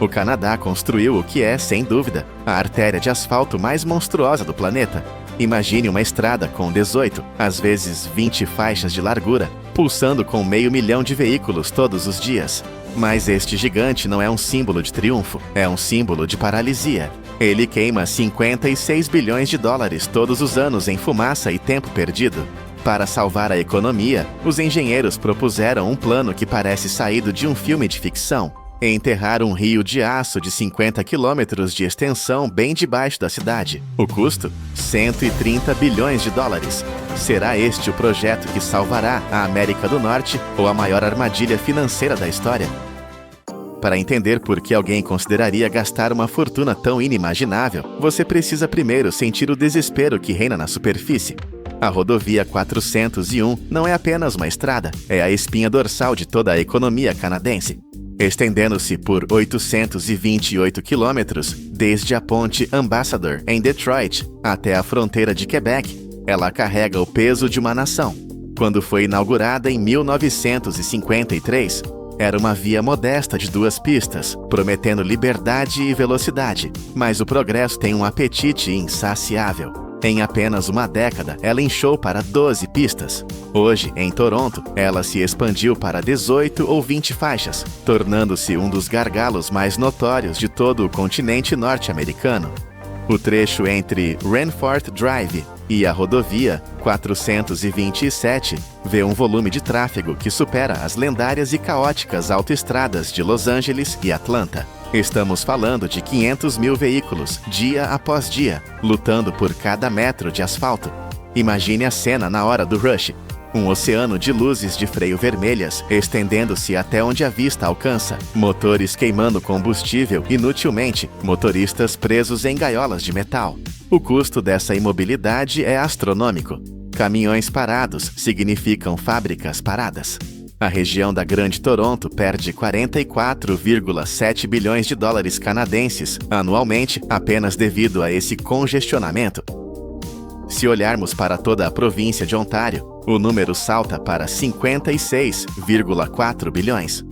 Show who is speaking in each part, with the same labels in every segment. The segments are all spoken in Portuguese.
Speaker 1: O Canadá construiu o que é, sem dúvida, a artéria de asfalto mais monstruosa do planeta. Imagine uma estrada com 18, às vezes 20 faixas de largura, pulsando com 500 mil de veículos todos os dias. Mas este gigante não é um símbolo de triunfo, é um símbolo de paralisia. Ele queima 56 bilhões de dólares todos os anos em fumaça e tempo perdido. Para salvar a economia, os engenheiros propuseram um plano que parece saído de um filme de ficção: enterrar um rio de aço de 50 quilômetros de extensão bem debaixo da cidade. O custo? 130 bilhões de dólares. Será este o projeto que salvará a América do Norte ou a maior armadilha financeira da história? Para entender por que alguém consideraria gastar uma fortuna tão inimaginável, você precisa primeiro sentir o desespero que reina na superfície. A rodovia 401 não é apenas uma estrada, é a espinha dorsal de toda a economia canadense. Estendendo-se por 828 quilômetros, desde a ponte Ambassador, em Detroit, até a fronteira de Quebec, ela carrega o peso de uma nação. Quando foi inaugurada em 1953, era uma via modesta de 2 pistas, prometendo liberdade e velocidade, mas o progresso tem um apetite insaciável. Em apenas uma década, ela inchou para 12 pistas. Hoje, em Toronto, ela se expandiu para 18 ou 20 faixas, tornando-se um dos gargalos mais notórios de todo o continente norte-americano. O trecho entre Ranfort Drive e a rodovia 427 vê um volume de tráfego que supera as lendárias e caóticas autoestradas de Los Angeles e Atlanta. Estamos falando de 500 mil veículos, dia após dia, lutando por cada metro de asfalto. Imagine a cena na hora do rush. Um oceano de luzes de freio vermelhas, estendendo-se até onde a vista alcança. Motores queimando combustível inutilmente, motoristas presos em gaiolas de metal. O custo dessa imobilidade é astronômico. Caminhões parados significam fábricas paradas. A região da Grande Toronto perde 44,7 bilhões de dólares canadenses anualmente apenas devido a esse congestionamento. Se olharmos para toda a província de Ontário, o número salta para 56,4 bilhões.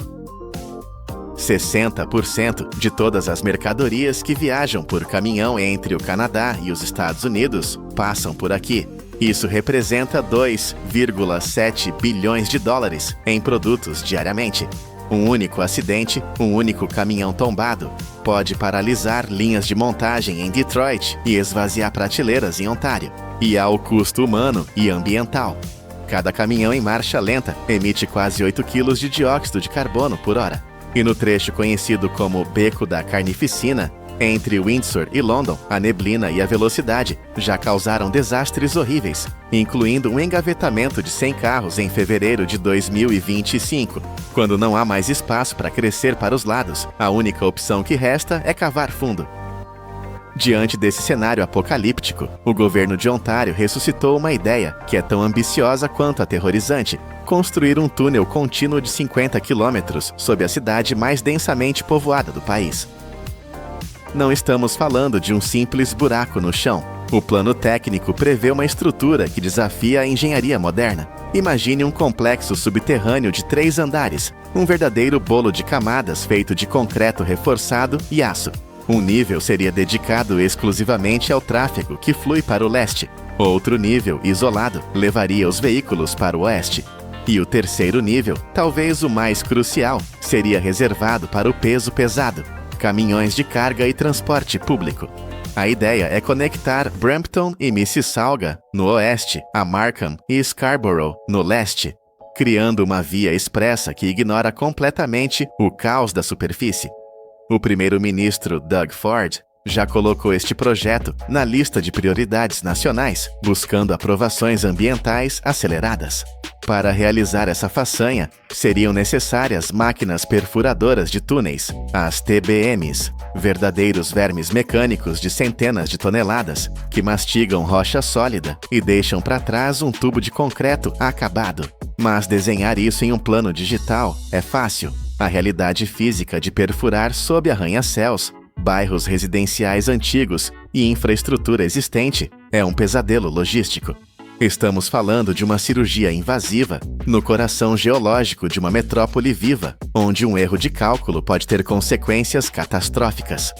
Speaker 1: 60% de todas as mercadorias que viajam por caminhão entre o Canadá e os Estados Unidos passam por aqui. Isso representa 2,7 bilhões de dólares em produtos diariamente. Um único acidente, um único caminhão tombado, pode paralisar linhas de montagem em Detroit e esvaziar prateleiras em Ontário. E há o custo humano e ambiental. Cada caminhão em marcha lenta emite quase 8 kg de dióxido de carbono por hora. E no trecho conhecido como Beco da Carnificina, entre Windsor e London, a neblina e a velocidade já causaram desastres horríveis, incluindo um engavetamento de 100 carros em fevereiro de 2025. Quando não há mais espaço para crescer para os lados, a única opção que resta é cavar fundo. Diante desse cenário apocalíptico, o governo de Ontário ressuscitou uma ideia que é tão ambiciosa quanto aterrorizante: construir um túnel contínuo de 50 quilômetros sob a cidade mais densamente povoada do país. Não estamos falando de um simples buraco no chão. O plano técnico prevê uma estrutura que desafia a engenharia moderna. Imagine um complexo subterrâneo de 3 andares, um verdadeiro bolo de camadas feito de concreto reforçado e aço. Um nível seria dedicado exclusivamente ao tráfego que flui para o leste. Outro nível, isolado, levaria os veículos para o oeste. E o terceiro nível, talvez o mais crucial, seria reservado para o peso pesado: caminhões de carga e transporte público. A ideia é conectar Brampton e Mississauga, no oeste, a Markham e Scarborough, no leste, criando uma via expressa que ignora completamente o caos da superfície. O primeiro-ministro Doug Ford já colocou este projeto na lista de prioridades nacionais, buscando aprovações ambientais aceleradas. Para realizar essa façanha, seriam necessárias máquinas perfuradoras de túneis, as TBMs, verdadeiros vermes mecânicos de centenas de toneladas, que mastigam rocha sólida e deixam para trás um tubo de concreto acabado. Mas desenhar isso em um plano digital é fácil. A realidade física de perfurar sob arranha-céus, bairros residenciais antigos e infraestrutura existente é um pesadelo logístico. Estamos falando de uma cirurgia invasiva no coração geológico de uma metrópole viva, onde um erro de cálculo pode ter consequências catastróficas.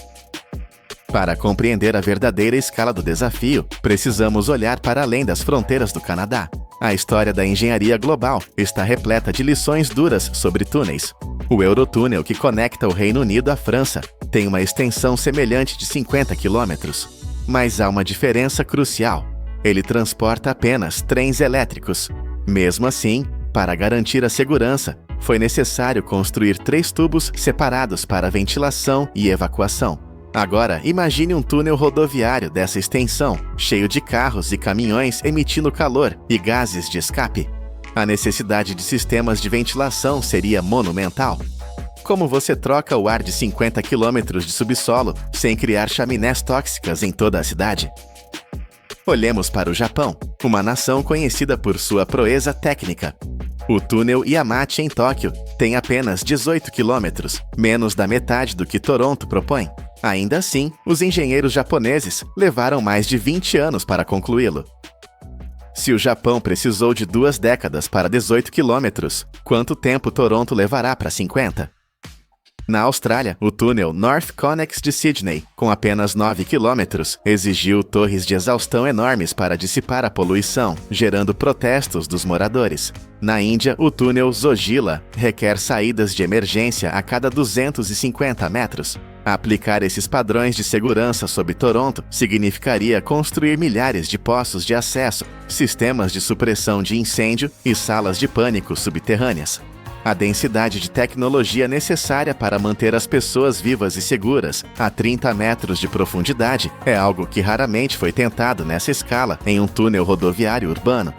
Speaker 1: Para compreender a verdadeira escala do desafio, precisamos olhar para além das fronteiras do Canadá. A história da engenharia global está repleta de lições duras sobre túneis. O Eurotúnel, que conecta o Reino Unido à França, tem uma extensão semelhante de 50 quilômetros. Mas há uma diferença crucial. Ele transporta apenas trens elétricos. Mesmo assim, para garantir a segurança, foi necessário construir 3 tubos separados para ventilação e evacuação. Agora, imagine um túnel rodoviário dessa extensão, cheio de carros e caminhões emitindo calor e gases de escape. A necessidade de sistemas de ventilação seria monumental. Como você troca o ar de 50 quilômetros de subsolo sem criar chaminés tóxicas em toda a cidade? Olhemos para o Japão, uma nação conhecida por sua proeza técnica. O túnel Yamachi em Tóquio tem apenas 18 quilômetros, menos da metade do que Toronto propõe. Ainda assim, os engenheiros japoneses levaram mais de 20 anos para concluí-lo. Se o Japão precisou de 2 décadas para 18 quilômetros, quanto tempo Toronto levará para 50? Na Austrália, o túnel North Connex de Sydney, com apenas 9 quilômetros, exigiu torres de exaustão enormes para dissipar a poluição, gerando protestos dos moradores. Na Índia, o túnel Zojila requer saídas de emergência a cada 250 metros. Aplicar esses padrões de segurança sobre Toronto significaria construir milhares de poços de acesso, sistemas de supressão de incêndio e salas de pânico subterrâneas. A densidade de tecnologia necessária para manter as pessoas vivas e seguras a 30 metros de profundidade é algo que raramente foi tentado nessa escala em um túnel rodoviário urbano.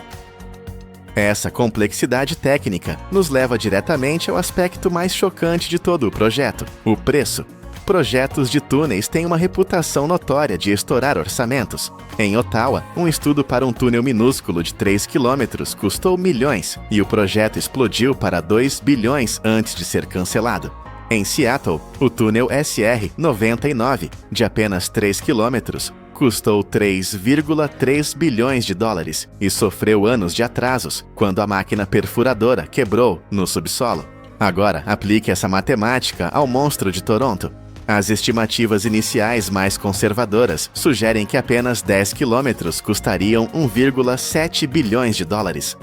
Speaker 1: Essa complexidade técnica nos leva diretamente ao aspecto mais chocante de todo o projeto: o preço. Projetos de túneis têm uma reputação notória de estourar orçamentos. Em Ottawa, um estudo para um túnel minúsculo de 3 quilômetros custou milhões e o projeto explodiu para 2 bilhões antes de ser cancelado. Em Seattle, o túnel SR-99, de apenas 3 quilômetros, custou 3,3 bilhões de dólares e sofreu anos de atrasos quando a máquina perfuradora quebrou no subsolo. Agora, aplique essa matemática ao monstro de Toronto. As estimativas iniciais mais conservadoras sugerem que apenas 10 quilômetros custariam 1,7 bilhões de dólares.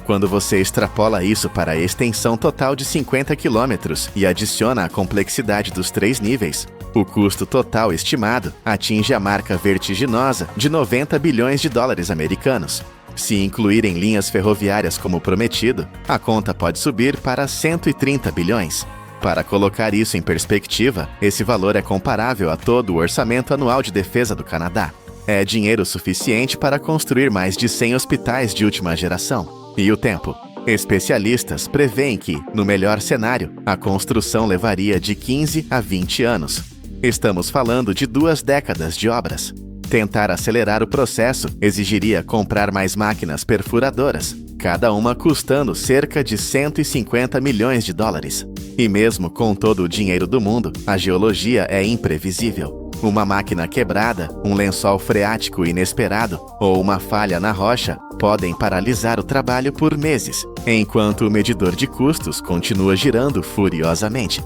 Speaker 1: Quando você extrapola isso para a extensão total de 50 quilômetros e adiciona a complexidade dos 3 níveis, o custo total estimado atinge a marca vertiginosa de 90 bilhões de dólares americanos. Se incluírem linhas ferroviárias como prometido, a conta pode subir para 130 bilhões. Para colocar isso em perspectiva, esse valor é comparável a todo o orçamento anual de defesa do Canadá. É dinheiro suficiente para construir mais de 100 hospitais de última geração. E o tempo? Especialistas preveem que, no melhor cenário, a construção levaria de 15 a 20 anos. Estamos falando de 2 décadas de obras. Tentar acelerar o processo exigiria comprar mais máquinas perfuradoras, cada uma custando cerca de 150 milhões de dólares. E mesmo com todo o dinheiro do mundo, a geologia é imprevisível. Uma máquina quebrada, um lençol freático inesperado ou uma falha na rocha podem paralisar o trabalho por meses, enquanto o medidor de custos continua girando furiosamente.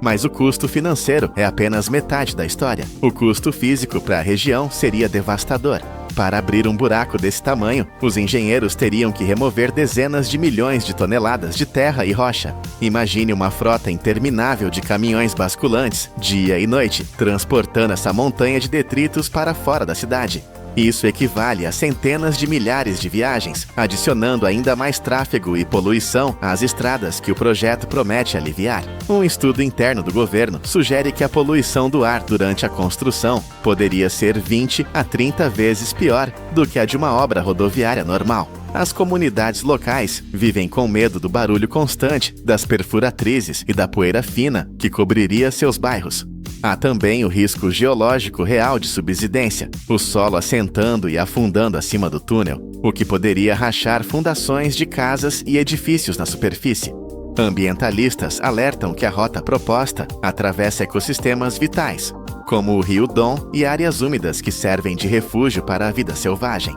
Speaker 1: Mas o custo financeiro é apenas metade da história. O custo físico para a região seria devastador. Para abrir um buraco desse tamanho, os engenheiros teriam que remover dezenas de milhões de toneladas de terra e rocha. Imagine uma frota interminável de caminhões basculantes, dia e noite, transportando essa montanha de detritos para fora da cidade. Isso equivale a centenas de milhares de viagens, adicionando ainda mais tráfego e poluição às estradas que o projeto promete aliviar. Um estudo interno do governo sugere que a poluição do ar durante a construção poderia ser 20 a 30 vezes pior do que a de uma obra rodoviária normal. As comunidades locais vivem com medo do barulho constante, das perfuratrizes e da poeira fina que cobriria seus bairros. Há também o risco geológico real de subsidência, o solo assentando e afundando acima do túnel, o que poderia rachar fundações de casas e edifícios na superfície. Ambientalistas alertam que a rota proposta atravessa ecossistemas vitais, como o rio Don e áreas úmidas que servem de refúgio para a vida selvagem.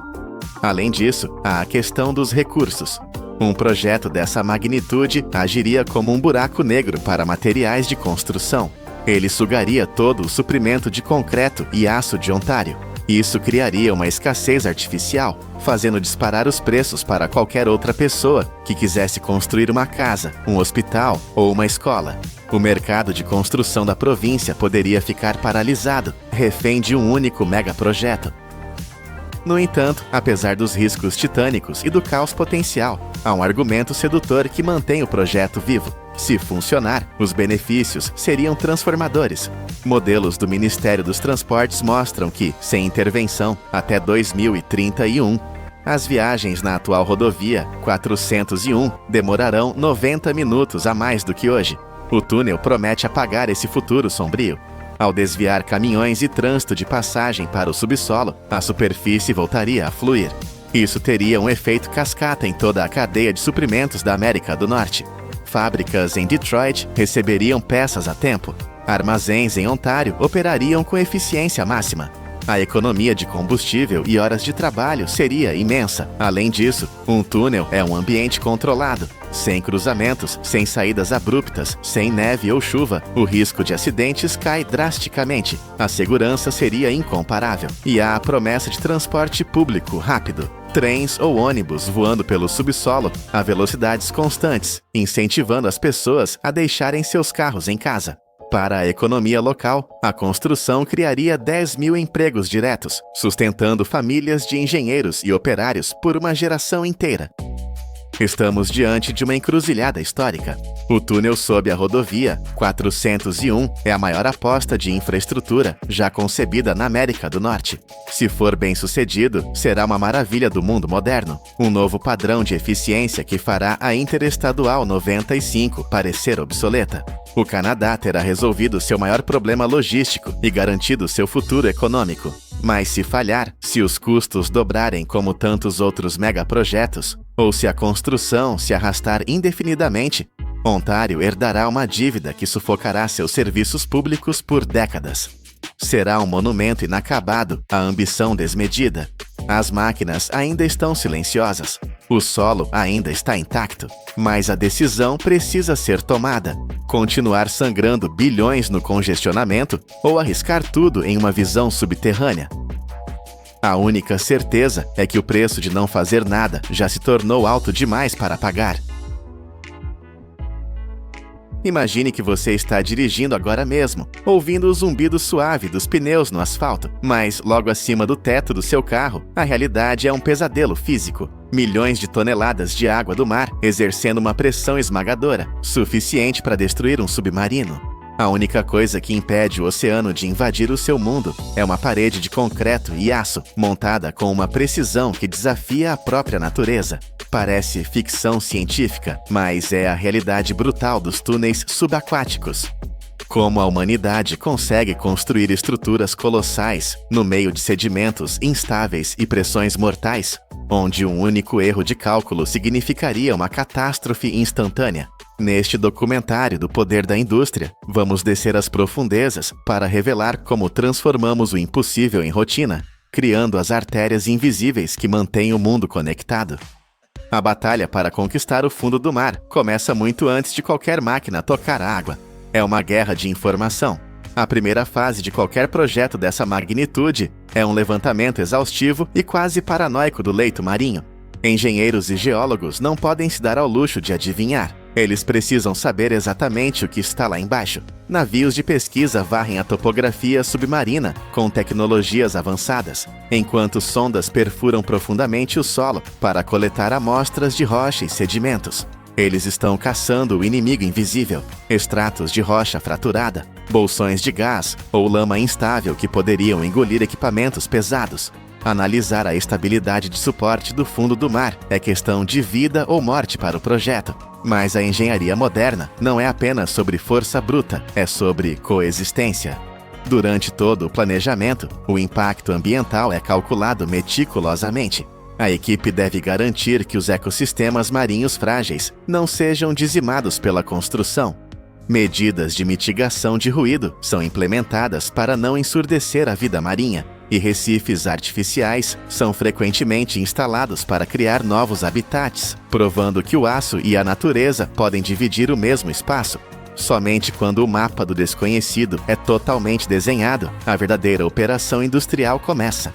Speaker 1: Além disso, há a questão dos recursos. Um projeto dessa magnitude agiria como um buraco negro para materiais de construção. Ele sugaria todo o suprimento de concreto e aço de Ontário. Isso criaria uma escassez artificial, fazendo disparar os preços para qualquer outra pessoa que quisesse construir uma casa, um hospital ou uma escola. O mercado de construção da província poderia ficar paralisado, refém de um único megaprojeto. No entanto, apesar dos riscos titânicos e do caos potencial, há um argumento sedutor que mantém o projeto vivo. Se funcionar, os benefícios seriam transformadores. Modelos do Ministério dos Transportes mostram que, sem intervenção, até 2031, as viagens na atual rodovia 401 demorarão 90 minutos a mais do que hoje. O túnel promete apagar esse futuro sombrio. Ao desviar caminhões e trânsito de passagem para o subsolo, a superfície voltaria a fluir. Isso teria um efeito cascata em toda a cadeia de suprimentos da América do Norte. Fábricas em Detroit receberiam peças a tempo. Armazéns em Ontário operariam com eficiência máxima. A economia de combustível e horas de trabalho seria imensa. Além disso, um túnel é um ambiente controlado. Sem cruzamentos, sem saídas abruptas, sem neve ou chuva, o risco de acidentes cai drasticamente. A segurança seria incomparável. E há a promessa de transporte público rápido. Trens ou ônibus voando pelo subsolo a velocidades constantes, incentivando as pessoas a deixarem seus carros em casa. Para a economia local, a construção criaria 10 mil empregos diretos, sustentando famílias de engenheiros e operários por uma geração inteira. Estamos diante de uma encruzilhada histórica. O túnel sob a rodovia 401 é a maior aposta de infraestrutura já concebida na América do Norte. Se for bem sucedido, será uma maravilha do mundo moderno, um novo padrão de eficiência que fará a Interestadual 95 parecer obsoleta. O Canadá terá resolvido seu maior problema logístico e garantido seu futuro econômico. Mas se falhar, se os custos dobrarem como tantos outros megaprojetos, ou se a construção se arrastar indefinidamente, Ontário herdará uma dívida que sufocará seus serviços públicos por décadas. Será um monumento inacabado à ambição desmedida. As máquinas ainda estão silenciosas. O solo ainda está intacto. Mas a decisão precisa ser tomada. Continuar sangrando bilhões no congestionamento ou arriscar tudo em uma visão subterrânea. A única certeza é que o preço de não fazer nada já se tornou alto demais para pagar. Imagine que você está dirigindo agora mesmo, ouvindo o zumbido suave dos pneus no asfalto, mas logo acima do teto do seu carro, a realidade é um pesadelo físico. Milhões de toneladas de água do mar exercendo uma pressão esmagadora, suficiente para destruir um submarino. A única coisa que impede o oceano de invadir o seu mundo é uma parede de concreto e aço, montada com uma precisão que desafia a própria natureza. Parece ficção científica, mas é a realidade brutal dos túneis subaquáticos. Como a humanidade consegue construir estruturas colossais no meio de sedimentos instáveis e pressões mortais, onde um único erro de cálculo significaria uma catástrofe instantânea. Neste documentário do poder da indústria, vamos descer às profundezas para revelar como transformamos o impossível em rotina, criando as artérias invisíveis que mantêm o mundo conectado. A batalha para conquistar o fundo do mar começa muito antes de qualquer máquina tocar a água. É uma guerra de informação. A primeira fase de qualquer projeto dessa magnitude é um levantamento exaustivo e quase paranoico do leito marinho. Engenheiros e geólogos não podem se dar ao luxo de adivinhar. Eles precisam saber exatamente o que está lá embaixo. Navios de pesquisa varrem a topografia submarina com tecnologias avançadas, enquanto sondas perfuram profundamente o solo para coletar amostras de rocha e sedimentos. Eles estão caçando o inimigo invisível, extratos de rocha fraturada, bolsões de gás ou lama instável que poderiam engolir equipamentos pesados. Analisar a estabilidade de suporte do fundo do mar é questão de vida ou morte para o projeto. Mas a engenharia moderna não é apenas sobre força bruta, é sobre coexistência. Durante todo o planejamento, o impacto ambiental é calculado meticulosamente. A equipe deve garantir que os ecossistemas marinhos frágeis não sejam dizimados pela construção. Medidas de mitigação de ruído são implementadas para não ensurdecer a vida marinha. e recifes artificiais são frequentemente instalados para criar novos habitats, provando que o aço e a natureza podem dividir o mesmo espaço. Somente quando o mapa do desconhecido é totalmente desenhado, a verdadeira operação industrial começa.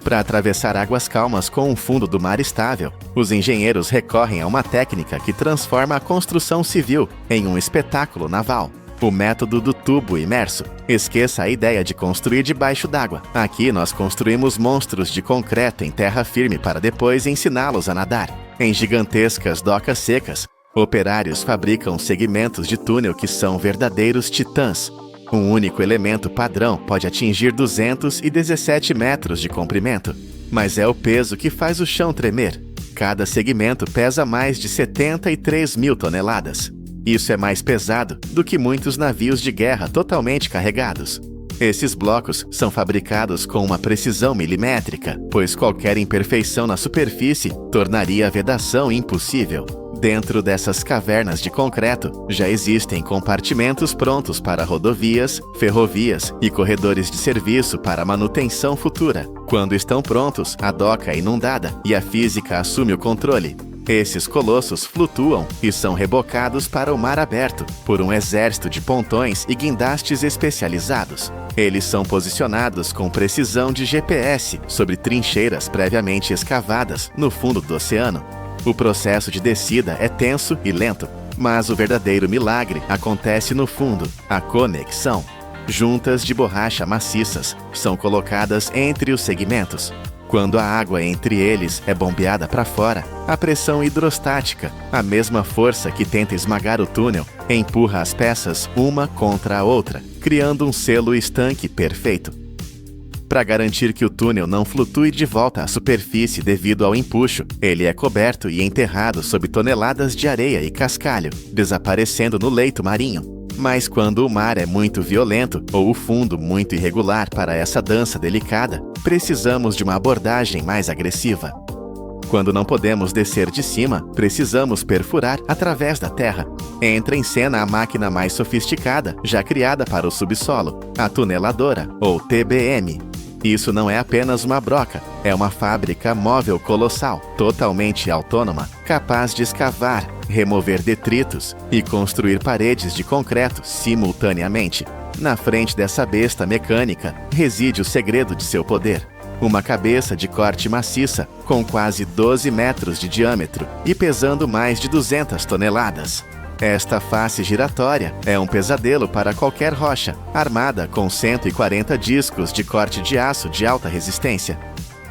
Speaker 1: Para atravessar águas calmas com um fundo do mar estável, os engenheiros recorrem a uma técnica que transforma a construção civil em um espetáculo naval. O método do tubo imerso. Esqueça a ideia de construir debaixo d'água. Aqui nós construímos monstros de concreto em terra firme para depois ensiná-los a nadar. Em gigantescas docas secas, operários fabricam segmentos de túnel que são verdadeiros titãs. Um único elemento padrão pode atingir 217 metros de comprimento, mas é o peso que faz o chão tremer. Cada segmento pesa mais de 73 mil toneladas. Isso é mais pesado do que muitos navios de guerra totalmente carregados. Esses blocos são fabricados com uma precisão milimétrica, pois qualquer imperfeição na superfície tornaria a vedação impossível. Dentro dessas cavernas de concreto, já existem compartimentos prontos para rodovias, ferrovias e corredores de serviço para manutenção futura. Quando estão prontos, a doca é inundada e a física assume o controle. Esses colossos flutuam e são rebocados para o mar aberto por um exército de pontões e guindastes especializados. Eles são posicionados com precisão de GPS sobre trincheiras previamente escavadas no fundo do oceano. O processo de descida é tenso e lento, mas o verdadeiro milagre acontece no fundo, a conexão. Juntas de borracha maciças são colocadas entre os segmentos. Quando a água entre eles é bombeada para fora, a pressão hidrostática, a mesma força que tenta esmagar o túnel, empurra as peças uma contra a outra, criando um selo estanque perfeito. Para garantir que o túnel não flutue de volta à superfície devido ao empuxo, ele é coberto e enterrado sob toneladas de areia e cascalho, desaparecendo no leito marinho. Mas quando o mar é muito violento ou o fundo muito irregular para essa dança delicada, precisamos de uma abordagem mais agressiva. Quando não podemos descer de cima, precisamos perfurar através da terra. Entra em cena a máquina mais sofisticada, já criada para o subsolo, a tuneladora, ou TBM. Isso não é apenas uma broca, é uma fábrica móvel colossal, totalmente autônoma, capaz de escavar, remover detritos e construir paredes de concreto simultaneamente. Na frente dessa besta mecânica reside o segredo de seu poder. Uma cabeça de corte maciça, com quase 12 metros de diâmetro e pesando mais de 200 toneladas. Esta face giratória é um pesadelo para qualquer rocha, armada com 140 discos de corte de aço de alta resistência.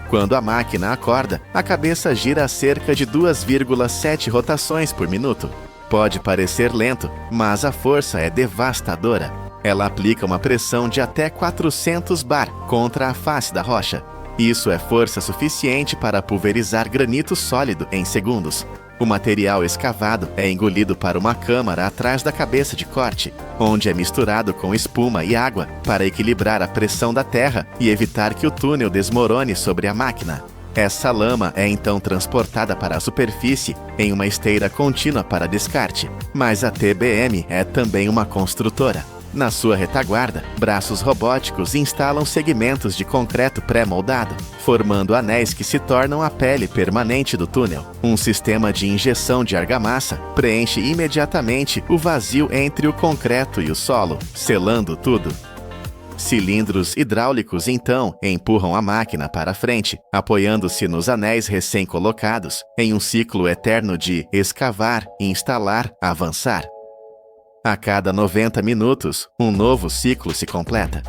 Speaker 1: Quando a máquina acorda, a cabeça gira a cerca de 2,7 rotações por minuto. Pode parecer lento, mas a força é devastadora. Ela aplica uma pressão de até 400 bar contra a face da rocha. Isso é força suficiente para pulverizar granito sólido em segundos. O material escavado é engolido para uma câmara atrás da cabeça de corte, onde é misturado com espuma e água para equilibrar a pressão da terra e evitar que o túnel desmorone sobre a máquina. Essa lama é então transportada para a superfície em uma esteira contínua para descarte, mas a TBM é também uma construtora. Na sua retaguarda, braços robóticos instalam segmentos de concreto pré-moldado, formando anéis que se tornam a pele permanente do túnel. Um sistema de injeção de argamassa preenche imediatamente o vazio entre o concreto e o solo, selando tudo. Cilindros hidráulicos, então, empurram a máquina para frente, apoiando-se nos anéis recém-colocados, em um ciclo eterno de escavar, instalar, avançar. A cada 90 minutos, um novo ciclo se completa.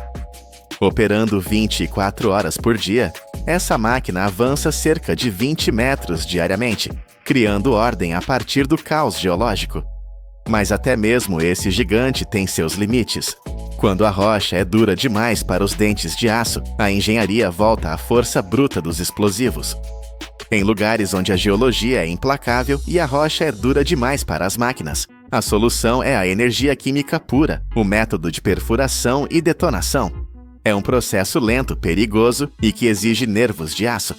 Speaker 1: Operando 24 horas por dia, essa máquina avança cerca de 20 metros diariamente, criando ordem a partir do caos geológico. Mas até mesmo esse gigante tem seus limites. Quando a rocha é dura demais para os dentes de aço, a engenharia volta à força bruta dos explosivos. Em lugares onde a geologia é implacável e a rocha é dura demais para as máquinas, a solução é a energia química pura, o método de perfuração e detonação. É um processo lento, perigoso e que exige nervos de aço.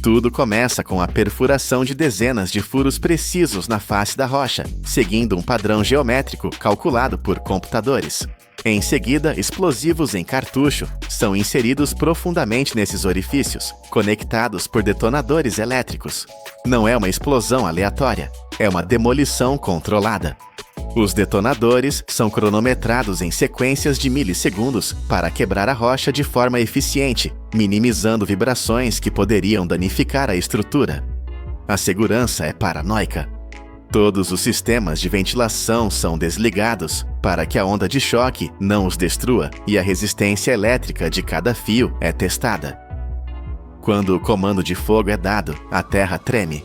Speaker 1: Tudo começa com a perfuração de dezenas de furos precisos na face da rocha, seguindo um padrão geométrico calculado por computadores. Em seguida, explosivos em cartucho são inseridos profundamente nesses orifícios, conectados por detonadores elétricos. Não é uma explosão aleatória, é uma demolição controlada. Os detonadores são cronometrados em sequências de milissegundos para quebrar a rocha de forma eficiente, minimizando vibrações que poderiam danificar a estrutura. A segurança é paranoica. Todos os sistemas de ventilação são desligados para que a onda de choque não os destrua e a resistência elétrica de cada fio é testada. Quando o comando de fogo é dado, a terra treme.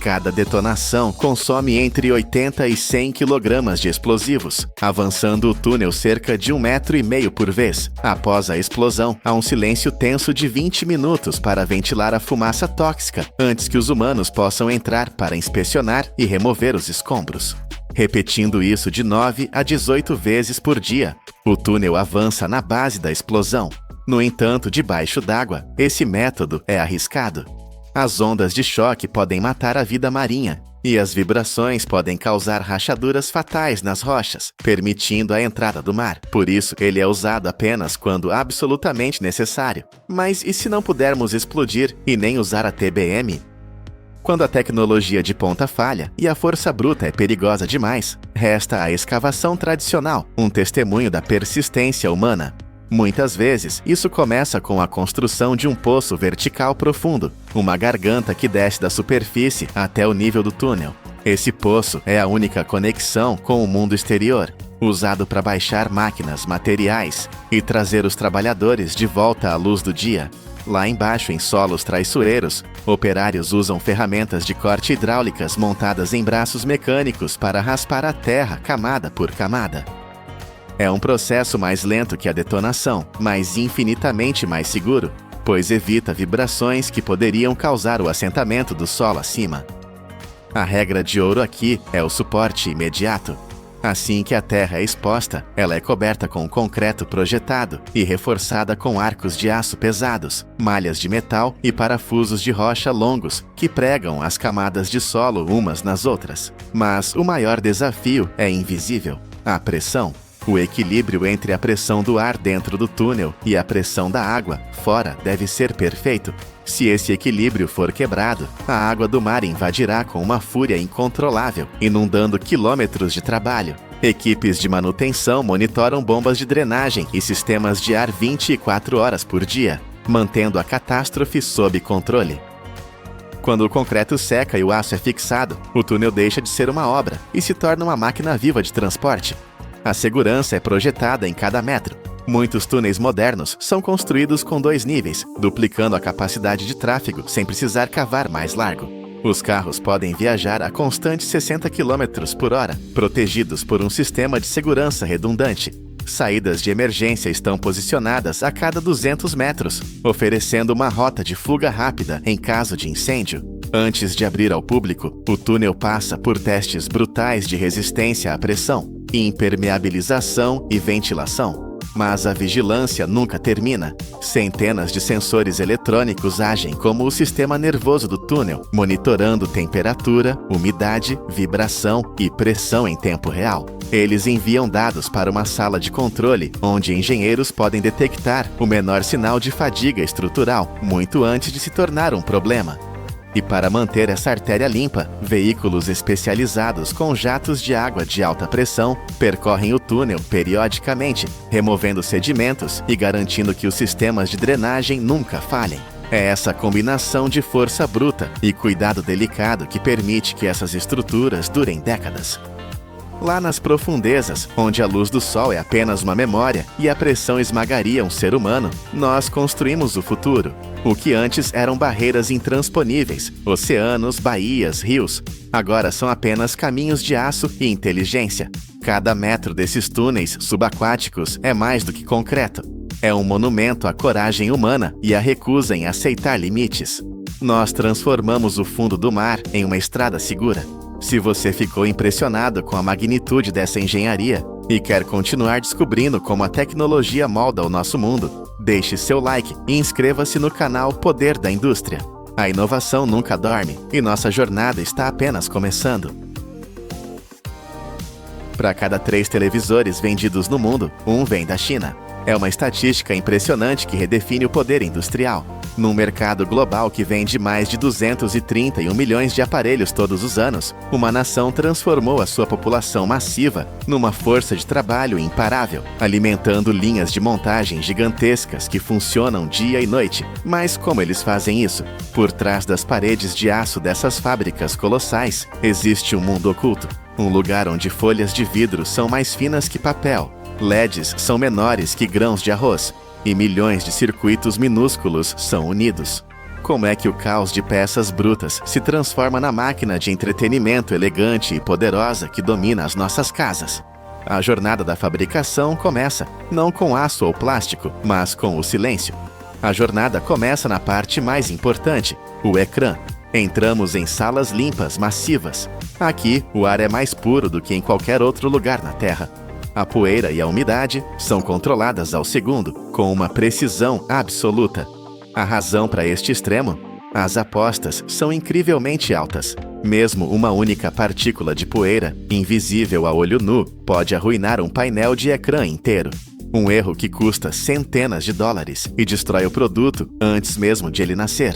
Speaker 1: Cada detonação consome entre 80 e 100 kg de explosivos, avançando o túnel cerca de 1,5 metro por vez. Após a explosão, há um silêncio tenso de 20 minutos para ventilar a fumaça tóxica, antes que os humanos possam entrar para inspecionar e remover os escombros. Repetindo isso de 9 a 18 vezes por dia, o túnel avança na base da explosão. No entanto, debaixo d'água, esse método é arriscado. As ondas de choque podem matar a vida marinha, e as vibrações podem causar rachaduras fatais nas rochas, permitindo a entrada do mar. Por isso, ele é usado apenas quando absolutamente necessário. Mas e se não pudermos explodir e nem usar a TBM? Quando a tecnologia de ponta falha e a força bruta é perigosa demais, resta a escavação tradicional, um testemunho da persistência humana. Muitas vezes, isso começa com a construção de um poço vertical profundo, uma garganta que desce da superfície até o nível do túnel. Esse poço é a única conexão com o mundo exterior, usado para baixar máquinas, materiais e trazer os trabalhadores de volta à luz do dia. Lá embaixo, em solos traiçoeiros, operários usam ferramentas de corte hidráulicas montadas em braços mecânicos para raspar a terra camada por camada. É um processo mais lento que a detonação, mas infinitamente mais seguro, pois evita vibrações que poderiam causar o assentamento do solo acima. A regra de ouro aqui é o suporte imediato. Assim que a terra é exposta, ela é coberta com concreto projetado e reforçada com arcos de aço pesados, malhas de metal e parafusos de rocha longos que pregam as camadas de solo umas nas outras. Mas o maior desafio é invisível: a pressão. O equilíbrio entre a pressão do ar dentro do túnel e a pressão da água fora deve ser perfeito. Se esse equilíbrio for quebrado, a água do mar invadirá com uma fúria incontrolável, inundando quilômetros de trabalho. Equipes de manutenção monitoram bombas de drenagem e sistemas de ar 24 horas por dia, mantendo a catástrofe sob controle. Quando o concreto seca e o aço é fixado, o túnel deixa de ser uma obra e se torna uma máquina viva de transporte. A segurança é projetada em cada metro. Muitos túneis modernos são construídos com 2 níveis, duplicando a capacidade de tráfego sem precisar cavar mais largo. Os carros podem viajar a constantes 60 km por hora, protegidos por um sistema de segurança redundante. Saídas de emergência estão posicionadas a cada 200 metros, oferecendo uma rota de fuga rápida em caso de incêndio. Antes de abrir ao público, o túnel passa por testes brutais de resistência à pressão, impermeabilização e ventilação. Mas a vigilância nunca termina. Centenas de sensores eletrônicos agem como o sistema nervoso do túnel, monitorando temperatura, umidade, vibração e pressão em tempo real. Eles enviam dados para uma sala de controle, onde engenheiros podem detectar o menor sinal de fadiga estrutural, muito antes de se tornar um problema. E para manter essa artéria limpa, veículos especializados com jatos de água de alta pressão percorrem o túnel periodicamente, removendo sedimentos e garantindo que os sistemas de drenagem nunca falhem. É essa combinação de força bruta e cuidado delicado que permite que essas estruturas durem décadas. Lá nas profundezas, onde a luz do sol é apenas uma memória e a pressão esmagaria um ser humano, nós construímos o futuro. O que antes eram barreiras intransponíveis, oceanos, baías, rios, agora são apenas caminhos de aço e inteligência. Cada metro desses túneis subaquáticos é mais do que concreto. É um monumento à coragem humana e à recusa em aceitar limites. Nós transformamos o fundo do mar em uma estrada segura. Se você ficou impressionado com a magnitude dessa engenharia e quer continuar descobrindo como a tecnologia molda o nosso mundo, deixe seu like e inscreva-se no canal Poder da Indústria. A inovação nunca dorme e nossa jornada está apenas começando. Para cada 3 televisores vendidos no mundo, um vem da China. É uma estatística impressionante que redefine o poder industrial. Num mercado global que vende mais de 231 milhões de aparelhos todos os anos, uma nação transformou a sua população massiva numa força de trabalho imparável, alimentando linhas de montagem gigantescas que funcionam dia e noite. Mas como eles fazem isso? Por trás das paredes de aço dessas fábricas colossais, existe um mundo oculto. Um lugar onde folhas de vidro são mais finas que papel, LEDs são menores que grãos de arroz, e milhões de circuitos minúsculos são unidos. Como é que o caos de peças brutas se transforma na máquina de entretenimento elegante e poderosa que domina as nossas casas? A jornada da fabricação começa, não com aço ou plástico, mas com o silêncio. A jornada começa na parte mais importante, o ecrã. Entramos em salas limpas, massivas. Aqui, o ar é mais puro do que em qualquer outro lugar na Terra. A poeira e a umidade são controladas ao segundo, com uma precisão absoluta. A razão para este extremo? As apostas são incrivelmente altas. Mesmo uma única partícula de poeira, invisível a olho nu, pode arruinar um painel de ecrã inteiro. Um erro que custa centenas de dólares e destrói o produto antes mesmo de ele nascer.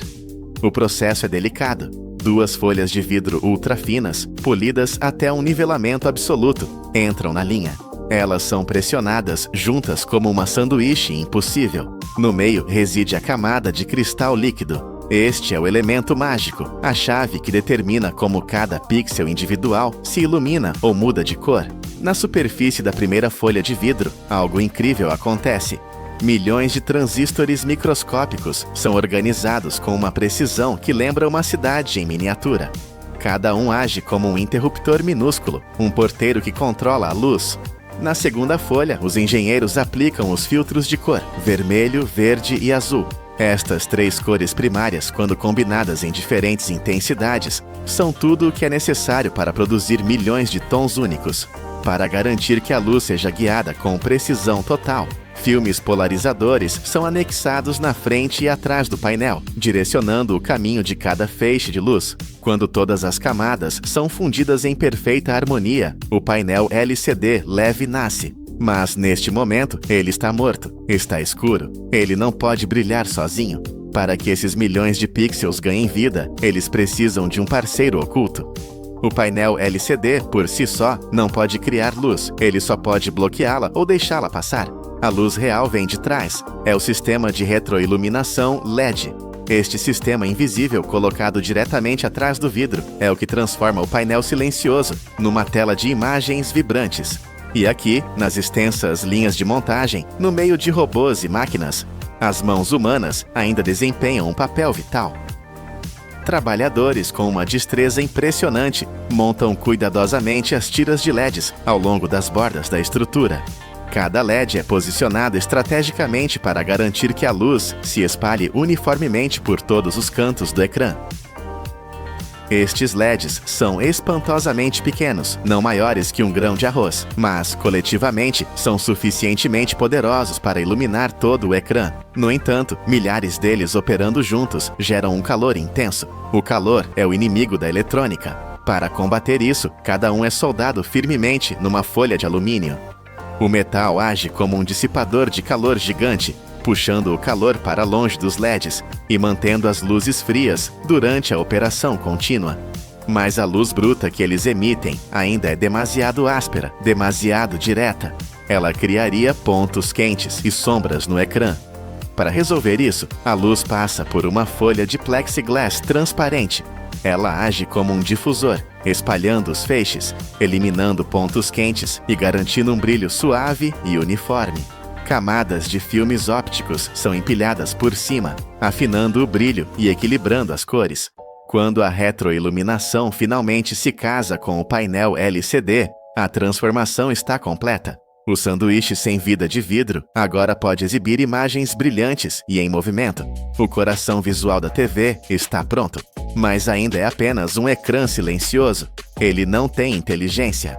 Speaker 1: O processo é delicado. 2 folhas de vidro ultra finas, polidas até um nivelamento absoluto, entram na linha. Elas são pressionadas juntas como uma sanduíche impossível. No meio reside a camada de cristal líquido. Este é o elemento mágico, a chave que determina como cada pixel individual se ilumina ou muda de cor. Na superfície da primeira folha de vidro, algo incrível acontece. Milhões de transistores microscópicos são organizados com uma precisão que lembra uma cidade em miniatura. Cada um age como um interruptor minúsculo, um porteiro que controla a luz. Na segunda folha, os engenheiros aplicam os filtros de cor, vermelho, verde e azul. Estas 3 cores primárias, quando combinadas em diferentes intensidades, são tudo o que é necessário para produzir milhões de tons únicos. Para garantir que a luz seja guiada com precisão total, filmes polarizadores são anexados na frente e atrás do painel, direcionando o caminho de cada feixe de luz. Quando todas as camadas são fundidas em perfeita harmonia, o painel LCD leve nasce. Mas, neste momento, ele está morto, está escuro. Ele não pode brilhar sozinho. Para que esses milhões de pixels ganhem vida, eles precisam de um parceiro oculto. O painel LCD, por si só, não pode criar luz. Ele só pode bloqueá-la ou deixá-la passar. A luz real vem de trás. É o sistema de retroiluminação LED. Este sistema invisível, colocado diretamente atrás do vidro, é o que transforma o painel silencioso numa tela de imagens vibrantes. E aqui, nas extensas linhas de montagem, no meio de robôs e máquinas, as mãos humanas ainda desempenham um papel vital. Trabalhadores com uma destreza impressionante montam cuidadosamente as tiras de LEDs ao longo das bordas da estrutura. Cada LED é posicionado estrategicamente para garantir que a luz se espalhe uniformemente por todos os cantos do ecrã. Estes LEDs são espantosamente pequenos, não maiores que um grão de arroz, mas, coletivamente, são suficientemente poderosos para iluminar todo o ecrã. No entanto, milhares deles operando juntos geram um calor intenso. O calor é o inimigo da eletrônica. Para combater isso, cada um é soldado firmemente numa folha de alumínio. O metal age como um dissipador de calor gigante, puxando o calor para longe dos LEDs e mantendo as luzes frias durante a operação contínua. Mas a luz bruta que eles emitem ainda é demasiado áspera, demasiado direta. Ela criaria pontos quentes e sombras no ecrã. Para resolver isso, a luz passa por uma folha de plexiglass transparente. Ela age como um difusor, espalhando os feixes, eliminando pontos quentes e garantindo um brilho suave e uniforme. Camadas de filmes ópticos são empilhadas por cima, afinando o brilho e equilibrando as cores. Quando a retroiluminação finalmente se casa com o painel LCD, a transformação está completa. O sanduíche sem vida de vidro agora pode exibir imagens brilhantes e em movimento. O coração visual da TV está pronto, mas ainda é apenas um ecrã silencioso. Ele não tem inteligência.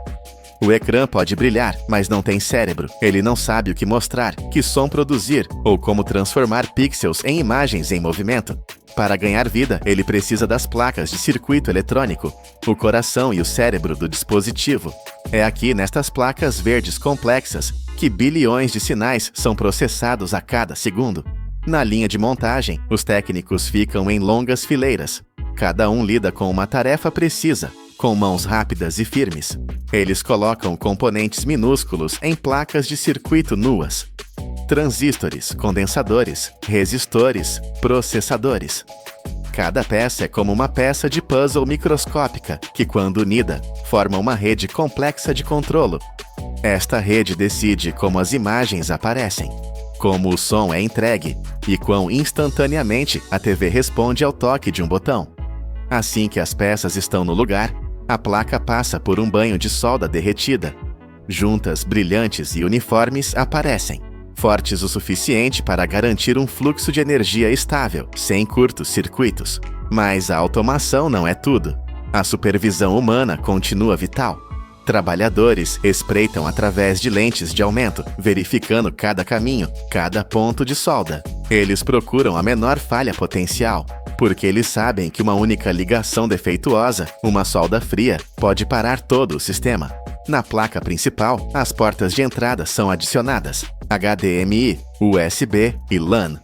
Speaker 1: O ecrã pode brilhar, mas não tem cérebro. Ele não sabe o que mostrar, que som produzir ou como transformar pixels em imagens em movimento. Para ganhar vida, ele precisa das placas de circuito eletrônico, o coração e o cérebro do dispositivo. É aqui nestas placas verdes complexas que bilhões de sinais são processados a cada segundo. Na linha de montagem, os técnicos ficam em longas fileiras. Cada um lida com uma tarefa precisa, com mãos rápidas e firmes. Eles colocam componentes minúsculos em placas de circuito nuas. Transistores, condensadores, resistores, processadores. Cada peça é como uma peça de puzzle microscópica que, quando unida, forma uma rede complexa de controlo. Esta rede decide como as imagens aparecem, como o som é entregue e quão instantaneamente a TV responde ao toque de um botão. Assim que as peças estão no lugar, a placa passa por um banho de solda derretida. Juntas, brilhantes e uniformes aparecem, fortes o suficiente para garantir um fluxo de energia estável, sem curtos-circuitos. Mas a automação não é tudo. A supervisão humana continua vital. Trabalhadores espreitam através de lentes de aumento, verificando cada caminho, cada ponto de solda. Eles procuram a menor falha potencial, porque eles sabem que uma única ligação defeituosa, uma solda fria, pode parar todo o sistema. Na placa principal, as portas de entrada são adicionadas: HDMI, USB e LAN.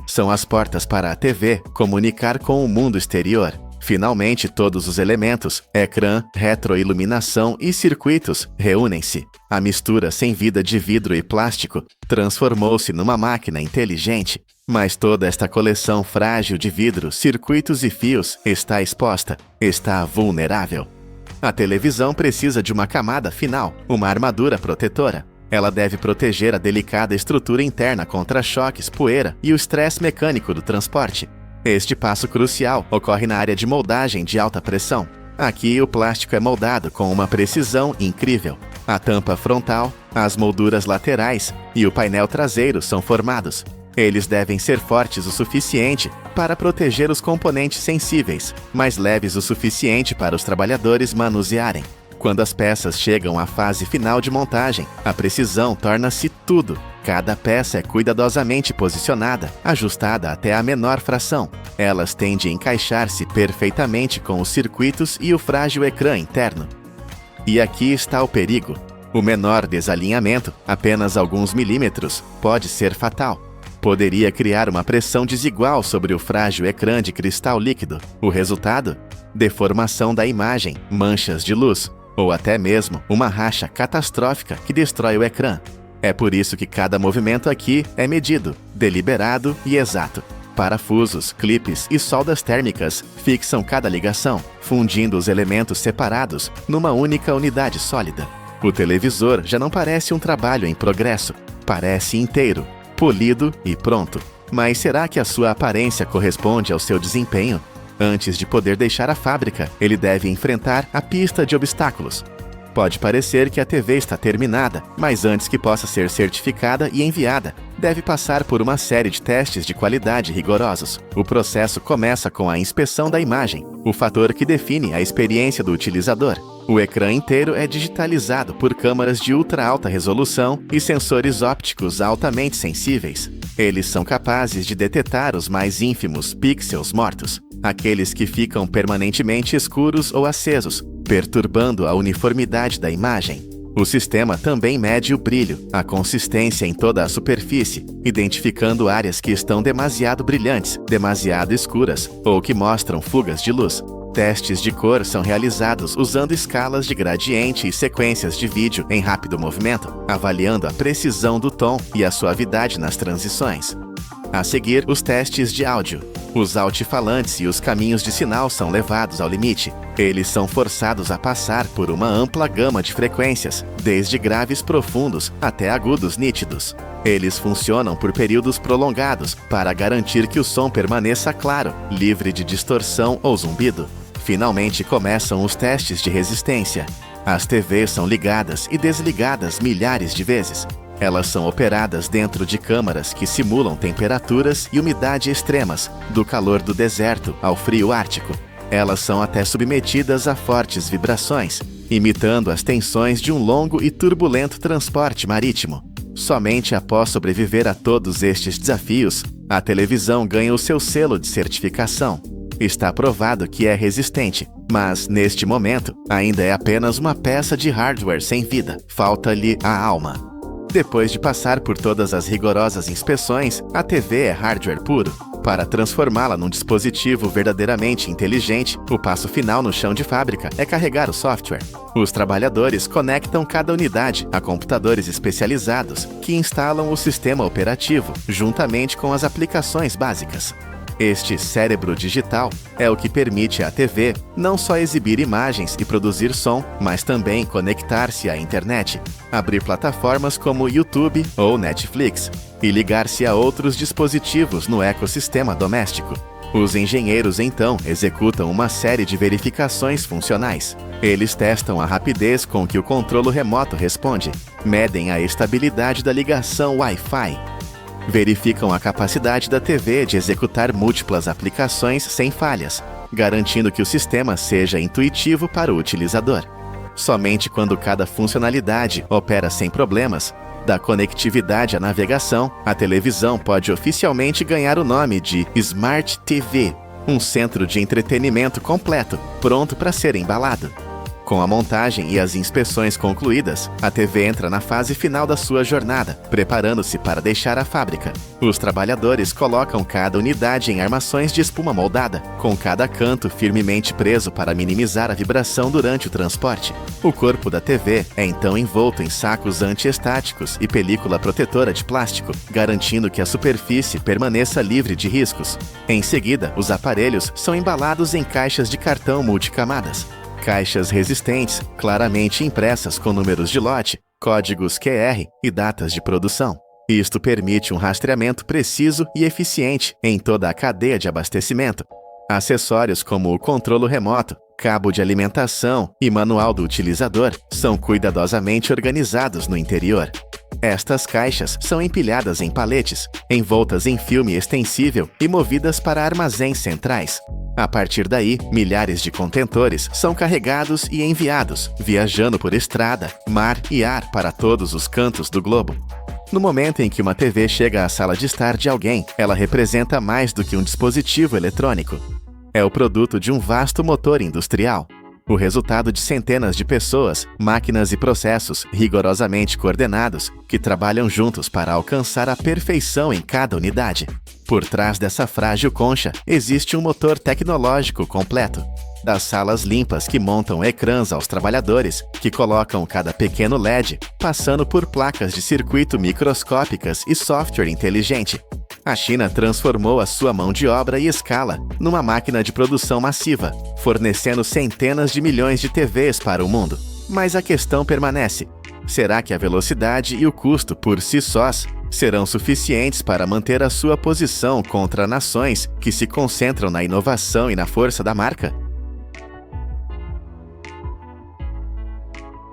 Speaker 1: São as portas para a TV comunicar com o mundo exterior. Finalmente, todos os elementos, ecrã, retroiluminação e circuitos, reúnem-se. A mistura sem vida de vidro e plástico transformou-se numa máquina inteligente. Mas toda esta coleção frágil de vidro, circuitos e fios está exposta, está vulnerável. A televisão precisa de uma camada final, uma armadura protetora. Ela deve proteger a delicada estrutura interna contra choques, poeira e o estresse mecânico do transporte. Este passo crucial ocorre na área de moldagem de alta pressão. Aqui o plástico é moldado com uma precisão incrível. A tampa frontal, as molduras laterais e o painel traseiro são formados. Eles devem ser fortes o suficiente para proteger os componentes sensíveis, mas leves o suficiente para os trabalhadores manusearem. Quando as peças chegam à fase final de montagem, a precisão torna-se tudo. Cada peça é cuidadosamente posicionada, ajustada até a menor fração. Elas têm de encaixar-se perfeitamente com os circuitos e o frágil ecrã interno. E aqui está o perigo. O menor desalinhamento, apenas alguns milímetros, pode ser fatal. Poderia criar uma pressão desigual sobre o frágil ecrã de cristal líquido. O resultado? Deformação da imagem, manchas de luz, ou até mesmo uma racha catastrófica que destrói o ecrã. É por isso que cada movimento aqui é medido, deliberado e exato. Parafusos, clipes e soldas térmicas fixam cada ligação, fundindo os elementos separados numa única unidade sólida. O televisor já não parece um trabalho em progresso, parece inteiro, polido e pronto. Mas será que a sua aparência corresponde ao seu desempenho? Antes de poder deixar a fábrica, ele deve enfrentar a pista de obstáculos. Pode parecer que a TV está terminada, mas antes que possa ser certificada e enviada, deve passar por uma série de testes de qualidade rigorosos. O processo começa com a inspeção da imagem, o fator que define a experiência do utilizador. O ecrã inteiro é digitalizado por câmaras de ultra alta resolução e sensores ópticos altamente sensíveis. Eles são capazes de detectar os mais ínfimos pixels mortos, aqueles que ficam permanentemente escuros ou acesos, perturbando a uniformidade da imagem. O sistema também mede o brilho, a consistência em toda a superfície, identificando áreas que estão demasiado brilhantes, demasiado escuras ou que mostram fugas de luz. Testes de cor são realizados usando escalas de gradiente e sequências de vídeo em rápido movimento, avaliando a precisão do tom e a suavidade nas transições. A seguir, os testes de áudio. Os altifalantes e os caminhos de sinal são levados ao limite. Eles são forçados a passar por uma ampla gama de frequências, desde graves profundos até agudos nítidos. Eles funcionam por períodos prolongados para garantir que o som permaneça claro, livre de distorção ou zumbido. Finalmente começam os testes de resistência. As TVs são ligadas e desligadas milhares de vezes. Elas são operadas dentro de câmaras que simulam temperaturas e umidade extremas, do calor do deserto ao frio ártico. Elas são até submetidas a fortes vibrações, imitando as tensões de um longo e turbulento transporte marítimo. Somente após sobreviver a todos estes desafios, a televisão ganha o seu selo de certificação. Está provado que é resistente, mas, neste momento, ainda é apenas uma peça de hardware sem vida. Falta-lhe a alma. Depois de passar por todas as rigorosas inspeções, a TV é hardware puro. Para transformá-la num dispositivo verdadeiramente inteligente, o passo final no chão de fábrica é carregar o software. Os trabalhadores conectam cada unidade a computadores especializados que instalam o sistema operativo, juntamente com as aplicações básicas. Este cérebro digital é o que permite à TV não só exibir imagens e produzir som, mas também conectar-se à internet, abrir plataformas como YouTube ou Netflix e ligar-se a outros dispositivos no ecossistema doméstico. Os engenheiros, então, executam uma série de verificações funcionais. Eles testam a rapidez com que o controle remoto responde, medem a estabilidade da ligação Wi-Fi, verificam a capacidade da TV de executar múltiplas aplicações sem falhas, garantindo que o sistema seja intuitivo para o utilizador. Somente quando cada funcionalidade opera sem problemas, da conectividade à navegação, a televisão pode oficialmente ganhar o nome de Smart TV, um centro de entretenimento completo, pronto para ser embalado. Com a montagem e as inspeções concluídas, a TV entra na fase final da sua jornada, preparando-se para deixar a fábrica. Os trabalhadores colocam cada unidade em armações de espuma moldada, com cada canto firmemente preso para minimizar a vibração durante o transporte. O corpo da TV é então envolto em sacos antiestáticos e película protetora de plástico, garantindo que a superfície permaneça livre de riscos. Em seguida, os aparelhos são embalados em caixas de cartão multicamadas. Caixas resistentes, claramente impressas com números de lote, códigos QR e datas de produção. Isto permite um rastreamento preciso e eficiente em toda a cadeia de abastecimento. Acessórios como o controle remoto, cabo de alimentação e manual do utilizador são cuidadosamente organizados no interior. Estas caixas são empilhadas em paletes, envoltas em filme extensível e movidas para armazéns centrais. A partir daí, milhares de contentores são carregados e enviados, viajando por estrada, mar e ar para todos os cantos do globo. No momento em que uma TV chega à sala de estar de alguém, ela representa mais do que um dispositivo eletrônico. É o produto de um vasto motor industrial. O resultado de centenas de pessoas, máquinas e processos rigorosamente coordenados que trabalham juntos para alcançar a perfeição em cada unidade. Por trás dessa frágil concha existe um motor tecnológico completo. Das salas limpas que montam ecrãs aos trabalhadores, que colocam cada pequeno LED, passando por placas de circuito microscópicas e software inteligente. A China transformou a sua mão de obra e escala numa máquina de produção massiva, fornecendo centenas de milhões de TVs para o mundo. Mas a questão permanece: será que a velocidade e o custo por si sós serão suficientes para manter a sua posição contra nações que se concentram na inovação e na força da marca?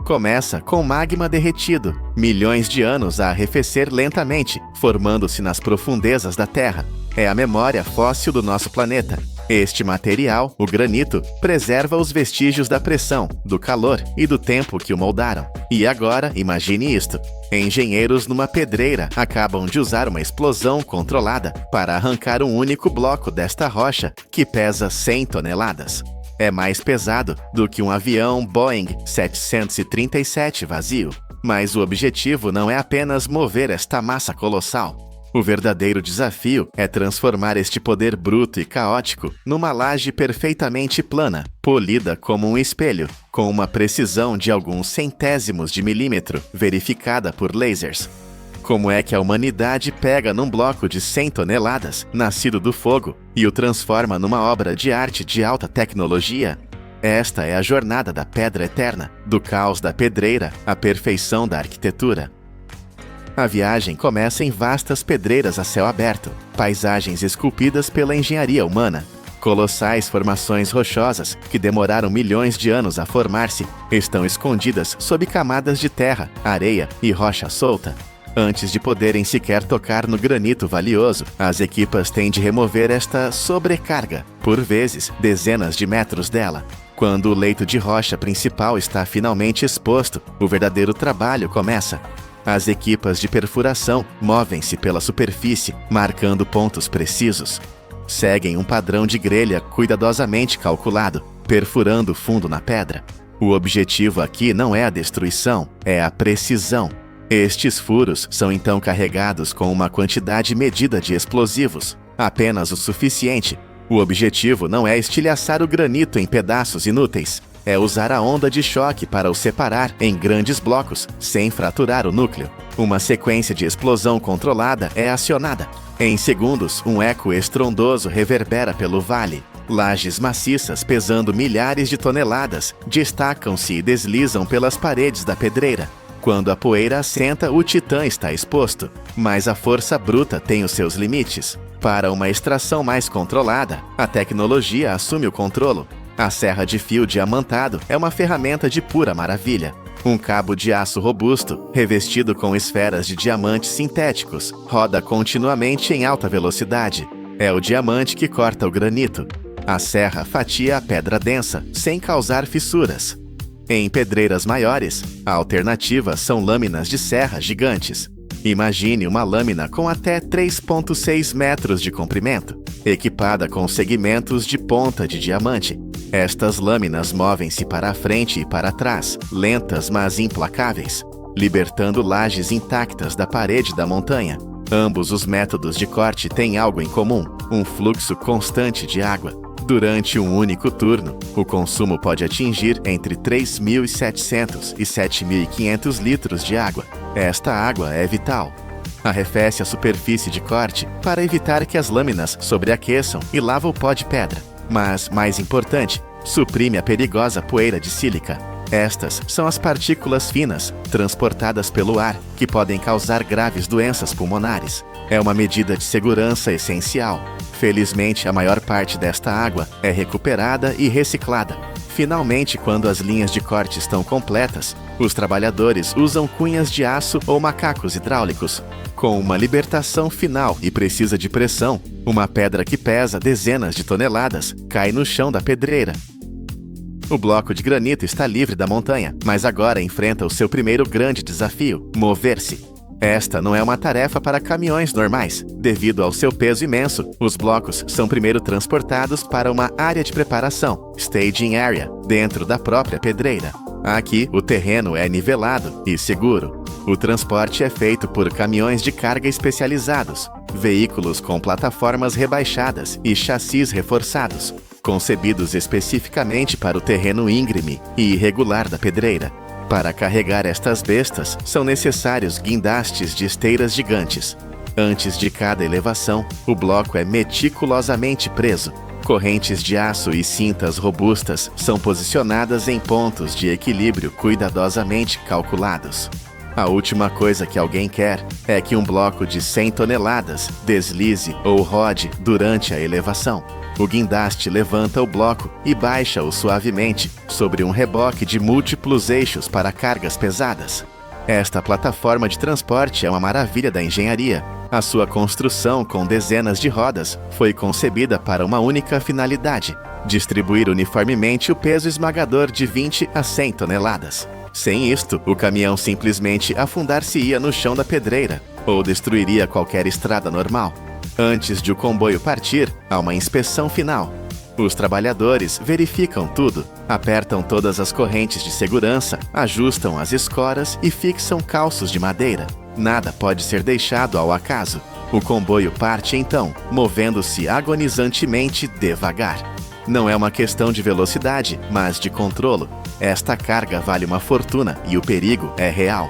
Speaker 1: Começa com magma derretido, milhões de anos a arrefecer lentamente, formando-se nas profundezas da Terra. É a memória fóssil do nosso planeta. Este material, o granito, preserva os vestígios da pressão, do calor e do tempo que o moldaram. E agora, imagine isto: engenheiros numa pedreira acabam de usar uma explosão controlada para arrancar um único bloco desta rocha que pesa 100 toneladas. É mais pesado do que um avião Boeing 737 vazio. Mas o objetivo não é apenas mover esta massa colossal. O verdadeiro desafio é transformar este poder bruto e caótico numa laje perfeitamente plana, polida como um espelho, com uma precisão de alguns centésimos de milímetro, verificada por lasers. Como é que a humanidade pega num bloco de 100 toneladas, nascido do fogo, e o transforma numa obra de arte de alta tecnologia? Esta é a jornada da pedra eterna, do caos da pedreira à perfeição da arquitetura. A viagem começa em vastas pedreiras a céu aberto, paisagens esculpidas pela engenharia humana. Colossais formações rochosas, que demoraram milhões de anos a formar-se, estão escondidas sob camadas de terra, areia e rocha solta. Antes de poderem sequer tocar no granito valioso, as equipas têm de remover esta sobrecarga, por vezes dezenas de metros dela. Quando o leito de rocha principal está finalmente exposto, o verdadeiro trabalho começa. As equipas de perfuração movem-se pela superfície, marcando pontos precisos. Seguem um padrão de grelha cuidadosamente calculado, perfurando fundo na pedra. O objetivo aqui não é a destruição, é a precisão. Estes furos são então carregados com uma quantidade medida de explosivos, apenas o suficiente. O objetivo não é estilhaçar o granito em pedaços inúteis, é usar a onda de choque para o separar em grandes blocos, sem fraturar o núcleo. Uma sequência de explosão controlada é acionada. Em segundos, um eco estrondoso reverbera pelo vale. Lajes maciças pesando milhares de toneladas destacam-se e deslizam pelas paredes da pedreira. Quando a poeira assenta, o titã está exposto, mas a força bruta tem os seus limites. Para uma extração mais controlada, a tecnologia assume o controlo. A serra de fio diamantado é uma ferramenta de pura maravilha. Um cabo de aço robusto, revestido com esferas de diamantes sintéticos, roda continuamente em alta velocidade. É o diamante que corta o granito. A serra fatia a pedra densa, sem causar fissuras. Em pedreiras maiores, a alternativa são lâminas de serra gigantes. Imagine uma lâmina com até 3,6 metros de comprimento, equipada com segmentos de ponta de diamante. Estas lâminas movem-se para a frente e para trás, lentas mas implacáveis, libertando lajes intactas da parede da montanha. Ambos os métodos de corte têm algo em comum: um fluxo constante de água. Durante um único turno, o consumo pode atingir entre 3.700 e 7.500 litros de água. Esta água é vital. Arrefece a superfície de corte para evitar que as lâminas sobreaqueçam e lava o pó de pedra. Mas, mais importante, suprime a perigosa poeira de sílica. Estas são as partículas finas, transportadas pelo ar, que podem causar graves doenças pulmonares. É uma medida de segurança essencial. Felizmente, a maior parte desta água é recuperada e reciclada. Finalmente, quando as linhas de corte estão completas, os trabalhadores usam cunhas de aço ou macacos hidráulicos. Com uma libertação final e precisa de pressão, uma pedra que pesa dezenas de toneladas cai no chão da pedreira. O bloco de granito está livre da montanha, mas agora enfrenta o seu primeiro grande desafio: mover-se. Esta não é uma tarefa para caminhões normais. Devido ao seu peso imenso, os blocos são primeiro transportados para uma área de preparação, staging area, dentro da própria pedreira. Aqui, o terreno é nivelado e seguro. O transporte é feito por caminhões de carga especializados, veículos com plataformas rebaixadas e chassis reforçados, concebidos especificamente para o terreno íngreme e irregular da pedreira. Para carregar estas bestas, são necessários guindastes de esteiras gigantes. Antes de cada elevação, o bloco é meticulosamente preso. Correntes de aço e cintas robustas são posicionadas em pontos de equilíbrio cuidadosamente calculados. A última coisa que alguém quer é que um bloco de 100 toneladas deslize ou rode durante a elevação. O guindaste levanta o bloco e baixa-o suavemente sobre um reboque de múltiplos eixos para cargas pesadas. Esta plataforma de transporte é uma maravilha da engenharia. A sua construção, com dezenas de rodas, foi concebida para uma única finalidade: distribuir uniformemente o peso esmagador de 20 a 100 toneladas. Sem isto, o caminhão simplesmente afundar-se-ia no chão da pedreira ou destruiria qualquer estrada normal. Antes de o comboio partir, há uma inspeção final. Os trabalhadores verificam tudo, apertam todas as correntes de segurança, ajustam as escoras e fixam calços de madeira. Nada pode ser deixado ao acaso. O comboio parte então, movendo-se agonizantemente devagar. Não é uma questão de velocidade, mas de controlo. Esta carga vale uma fortuna e o perigo é real.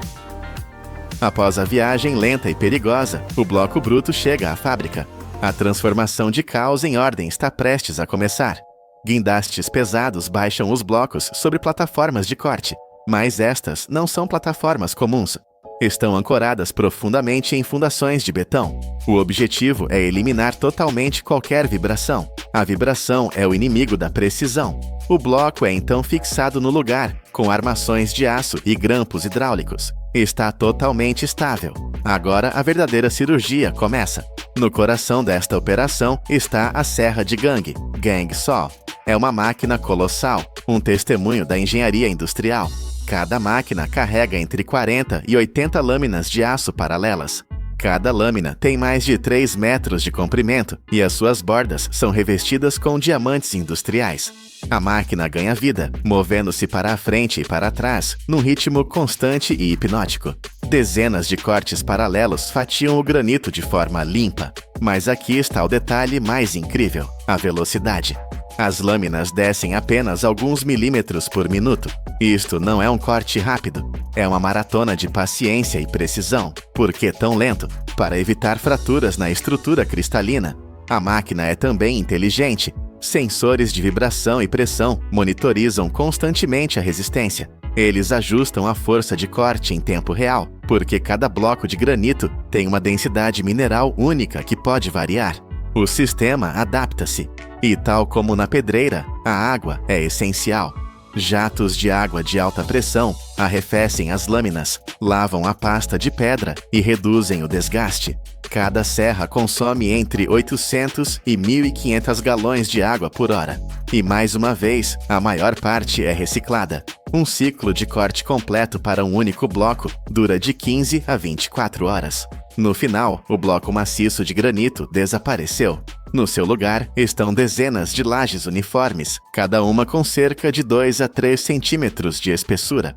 Speaker 1: Após a viagem lenta e perigosa, o bloco bruto chega à fábrica. A transformação de caos em ordem está prestes a começar. Guindastes pesados baixam os blocos sobre plataformas de corte, mas estas não são plataformas comuns. Estão ancoradas profundamente em fundações de betão. O objetivo é eliminar totalmente qualquer vibração. A vibração é o inimigo da precisão. O bloco é então fixado no lugar, com armações de aço e grampos hidráulicos. Está totalmente estável. Agora a verdadeira cirurgia começa. No coração desta operação está a serra de gangue, Gang Saw. É uma máquina colossal, um testemunho da engenharia industrial. Cada máquina carrega entre 40 e 80 lâminas de aço paralelas. Cada lâmina tem mais de 3 metros de comprimento e as suas bordas são revestidas com diamantes industriais. A máquina ganha vida, movendo-se para a frente e para trás, num ritmo constante e hipnótico. Dezenas de cortes paralelos fatiam o granito de forma limpa. Mas aqui está o detalhe mais incrível: a velocidade. As lâminas descem apenas alguns milímetros por minuto. Isto não é um corte rápido, é uma maratona de paciência e precisão. Por que tão lento? Para evitar fraturas na estrutura cristalina. A máquina é também inteligente. Sensores de vibração e pressão monitorizam constantemente a resistência. Eles ajustam a força de corte em tempo real, porque cada bloco de granito tem uma densidade mineral única que pode variar. O sistema adapta-se. E tal como na pedreira, a água é essencial. Jatos de água de alta pressão arrefecem as lâminas, lavam a pasta de pedra e reduzem o desgaste. Cada serra consome entre 800 e 1.500 galões de água por hora. E mais uma vez, a maior parte é reciclada. Um ciclo de corte completo para um único bloco dura de 15 a 24 horas. No final, o bloco maciço de granito desapareceu. No seu lugar estão dezenas de lajes uniformes, cada uma com cerca de 2 a 3 centímetros de espessura.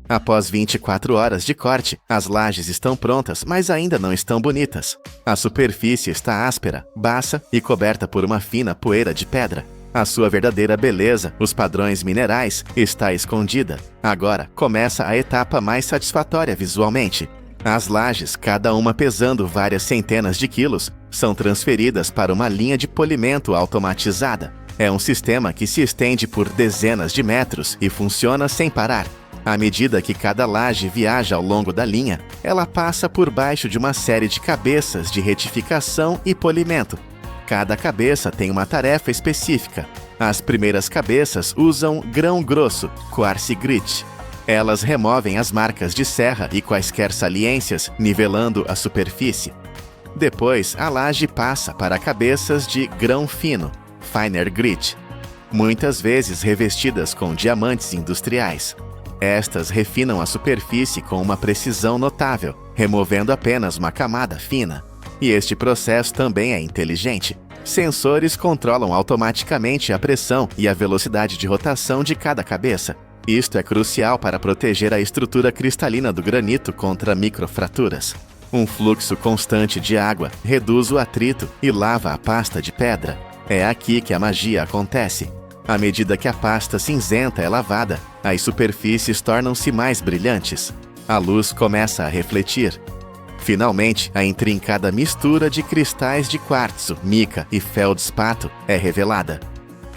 Speaker 1: Após 24 horas de corte, as lajes estão prontas, mas ainda não estão bonitas. A superfície está áspera, baixa e coberta por uma fina poeira de pedra. A sua verdadeira beleza, os padrões minerais, está escondida. Agora começa a etapa mais satisfatória visualmente. As lajes, cada uma pesando várias centenas de quilos, são transferidas para uma linha de polimento automatizada. É um sistema que se estende por dezenas de metros e funciona sem parar. À medida que cada laje viaja ao longo da linha, ela passa por baixo de uma série de cabeças de retificação e polimento. Cada cabeça tem uma tarefa específica. As primeiras cabeças usam grão grosso, quartz grit. Elas removem as marcas de serra e quaisquer saliências, nivelando a superfície. Depois, a laje passa para cabeças de grão fino, finer grit, muitas vezes revestidas com diamantes industriais. Estas refinam a superfície com uma precisão notável, removendo apenas uma camada fina. E este processo também é inteligente. Sensores controlam automaticamente a pressão e a velocidade de rotação de cada cabeça. Isto é crucial para proteger a estrutura cristalina do granito contra microfraturas. Um fluxo constante de água reduz o atrito e lava a pasta de pedra. É aqui que a magia acontece. À medida que a pasta cinzenta é lavada, as superfícies tornam-se mais brilhantes. A luz começa a refletir. Finalmente, a intrincada mistura de cristais de quartzo, mica e feldspato é revelada.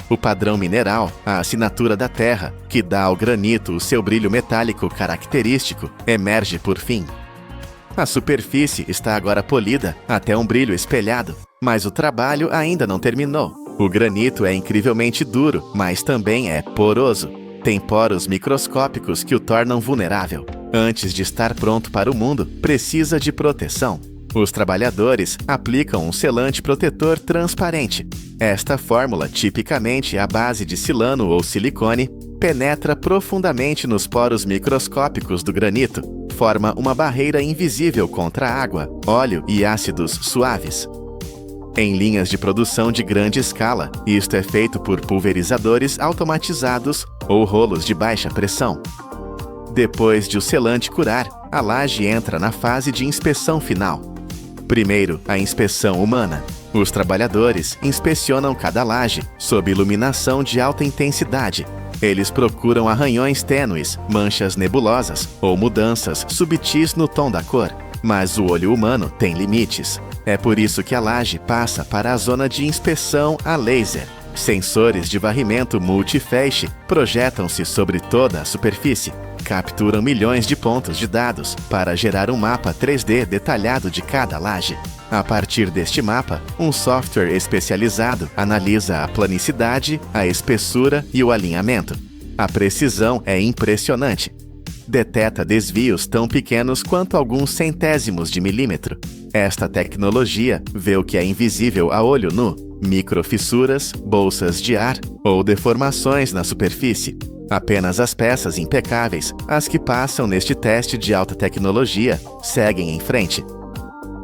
Speaker 1: O padrão mineral, a assinatura da terra, que dá ao granito o seu brilho metálico característico, emerge por fim. A superfície está agora polida até um brilho espelhado, mas o trabalho ainda não terminou. O granito é incrivelmente duro, mas também é poroso. Tem poros microscópicos que o tornam vulnerável. Antes de estar pronto para o mundo, precisa de proteção. Os trabalhadores aplicam um selante protetor transparente. Esta fórmula, tipicamente à base de silano ou silicone, penetra profundamente nos poros microscópicos do granito, forma uma barreira invisível contra água, óleo e ácidos suaves. Em linhas de produção de grande escala, isto é feito por pulverizadores automatizados ou rolos de baixa pressão. Depois de o selante curar, a laje entra na fase de inspeção final. Primeiro, a inspeção humana. Os trabalhadores inspecionam cada laje sob iluminação de alta intensidade. Eles procuram arranhões tênues, manchas nebulosas ou mudanças subtis no tom da cor. Mas o olho humano tem limites. É por isso que a laje passa para a zona de inspeção a laser. Sensores de varrimento multifeixe projetam-se sobre toda a superfície. Capturam milhões de pontos de dados para gerar um mapa 3D detalhado de cada laje. A partir deste mapa, um software especializado analisa a planicidade, a espessura e o alinhamento. A precisão é impressionante. Deteta desvios tão pequenos quanto alguns centésimos de milímetro. Esta tecnologia vê o que é invisível a olho nu: microfissuras, bolsas de ar ou deformações na superfície. Apenas as peças impecáveis, as que passam neste teste de alta tecnologia, seguem em frente.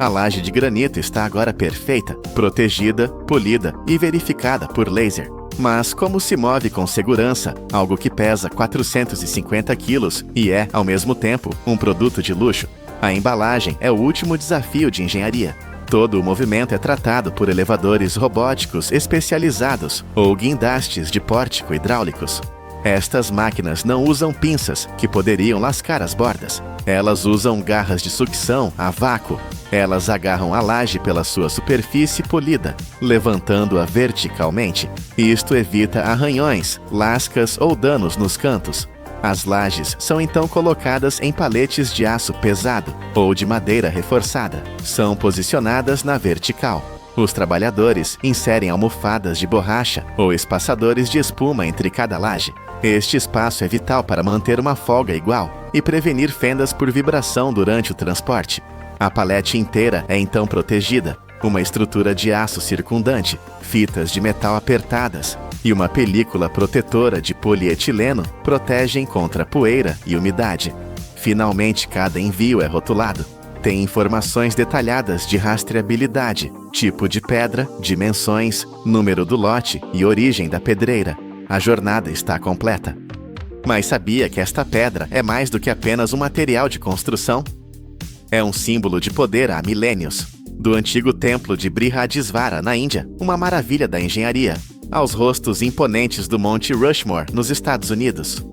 Speaker 1: A laje de granito está agora perfeita, protegida, polida e verificada por laser. Mas como se move com segurança algo que pesa 450 quilos e é, ao mesmo tempo, um produto de luxo? A embalagem é o último desafio de engenharia. Todo o movimento é tratado por elevadores robóticos especializados ou guindastes de pórtico hidráulicos. Estas máquinas não usam pinças, que poderiam lascar as bordas. Elas usam garras de sucção a vácuo. Elas agarram a laje pela sua superfície polida, levantando-a verticalmente. Isto evita arranhões, lascas ou danos nos cantos. As lajes são então colocadas em paletes de aço pesado ou de madeira reforçada. São posicionadas na vertical. Os trabalhadores inserem almofadas de borracha ou espaçadores de espuma entre cada laje. Este espaço é vital para manter uma folga igual e prevenir fendas por vibração durante o transporte. A palete inteira é então protegida. Uma estrutura de aço circundante, fitas de metal apertadas e uma película protetora de polietileno protegem contra poeira e umidade. Finalmente, cada envio é rotulado. Tem informações detalhadas de rastreabilidade, tipo de pedra, dimensões, número do lote e origem da pedreira. A jornada está completa. Mas sabia que esta pedra é mais do que apenas um material de construção? É um símbolo de poder há milênios. Do antigo templo de Brihadisvara, na Índia, uma maravilha da engenharia, aos rostos imponentes do Monte Rushmore, nos Estados Unidos.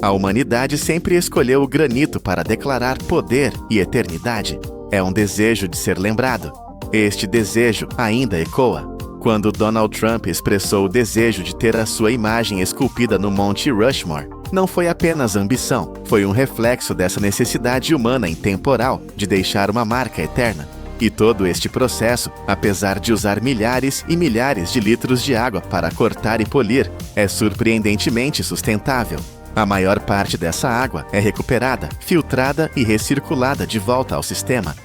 Speaker 1: A humanidade sempre escolheu o granito para declarar poder e eternidade. É um desejo de ser lembrado. Este desejo ainda ecoa. Quando Donald Trump expressou o desejo de ter a sua imagem esculpida no Monte Rushmore, não foi apenas ambição, foi um reflexo dessa necessidade humana intemporal de deixar uma marca eterna. E todo este processo, apesar de usar milhares e milhares de litros de água para cortar e polir, é surpreendentemente sustentável. A maior parte dessa água é recuperada, filtrada e recirculada de volta ao sistema.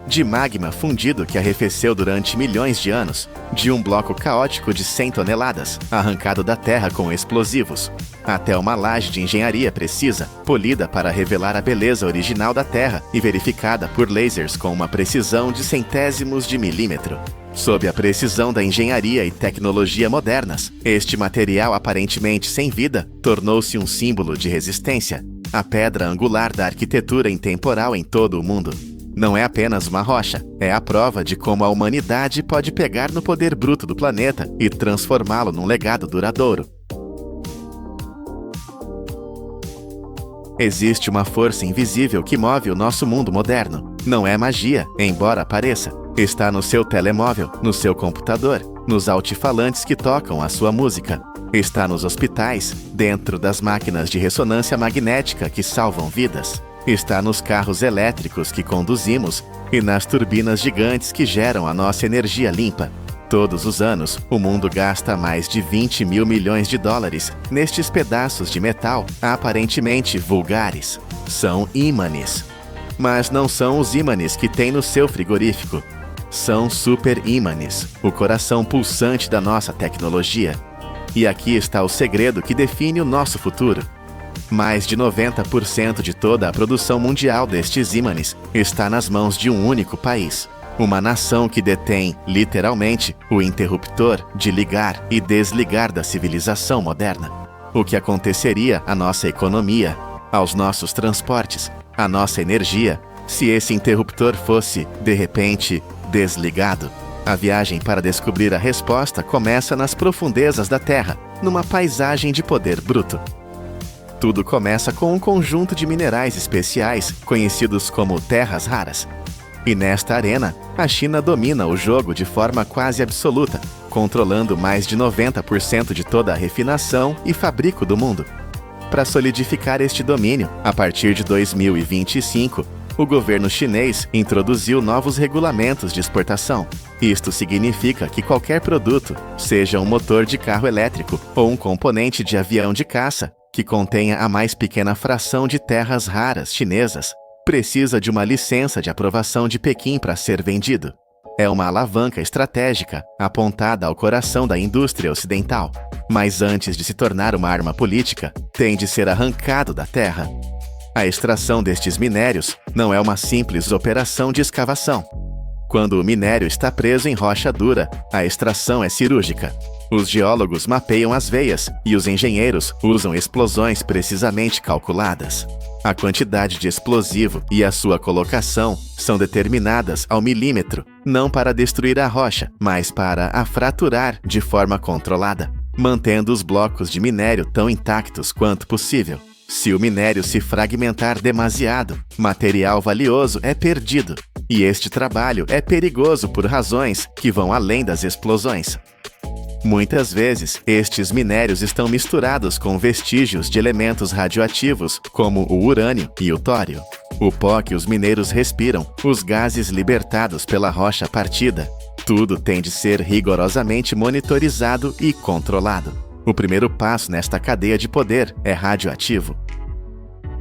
Speaker 1: De magma fundido que arrefeceu durante milhões de anos, de um bloco caótico de 100 toneladas, arrancado da terra com explosivos, até uma laje de engenharia precisa, polida para revelar a beleza original da terra e verificada por lasers com uma precisão de centésimos de milímetro. Sob a precisão da engenharia e tecnologia modernas, este material aparentemente sem vida tornou-se um símbolo de resistência, a pedra angular da arquitetura intemporal em todo o mundo. Não é apenas uma rocha, é a prova de como a humanidade pode pegar no poder bruto do planeta e transformá-lo num legado duradouro. Existe uma força invisível que move o nosso mundo moderno. Não é magia, embora pareça. Está no seu telemóvel, no seu computador, nos altifalantes que tocam a sua música. Está nos hospitais, dentro das máquinas de ressonância magnética que salvam vidas. Está nos carros elétricos que conduzimos e nas turbinas gigantes que geram a nossa energia limpa. Todos os anos, o mundo gasta mais de 20 mil milhões de dólares nestes pedaços de metal aparentemente vulgares. São ímãs. Mas não são os ímãs que tem no seu frigorífico. São super-ímãs, o coração pulsante da nossa tecnologia. E aqui está o segredo que define o nosso futuro. Mais de 90% de toda a produção mundial destes ímãs está nas mãos de um único país. Uma nação que detém, literalmente, o interruptor de ligar e desligar da civilização moderna. O que aconteceria à nossa economia, aos nossos transportes, à nossa energia, se esse interruptor fosse, de repente, desligado? A viagem para descobrir a resposta começa nas profundezas da Terra, numa paisagem de poder bruto. Tudo começa com um conjunto de minerais especiais, conhecidos como terras raras. E nesta arena, a China domina o jogo de forma quase absoluta, controlando mais de 90% de toda a refinação e fabrico do mundo. Para solidificar este domínio, a partir de 2025, o governo chinês introduziu novos regulamentos de exportação. Isto significa que qualquer produto, seja um motor de carro elétrico ou um componente de avião de caça, que contenha a mais pequena fração de terras raras chinesas, precisa de uma licença de aprovação de Pequim para ser vendido. É uma alavanca estratégica apontada ao coração da indústria ocidental. mas antes de se tornar uma arma política, tem de ser arrancado da terra. A extração destes minérios não é uma simples operação de escavação. Quando o minério está preso em rocha dura, a extração é cirúrgica. Os geólogos mapeiam as veias e os engenheiros usam explosões precisamente calculadas. A quantidade de explosivo e a sua colocação são determinadas ao milímetro, não para destruir a rocha, mas para a fraturar de forma controlada, mantendo os blocos de minério tão intactos quanto possível. Se o minério se fragmentar demasiado, material valioso é perdido, e este trabalho é perigoso por razões que vão além das explosões. Muitas vezes, estes minérios estão misturados com vestígios de elementos radioativos, como o urânio e o tório. O pó que os mineiros respiram, os gases libertados pela rocha partida, tudo tem de ser rigorosamente monitorizado e controlado. O primeiro passo nesta cadeia de poder é radioativo.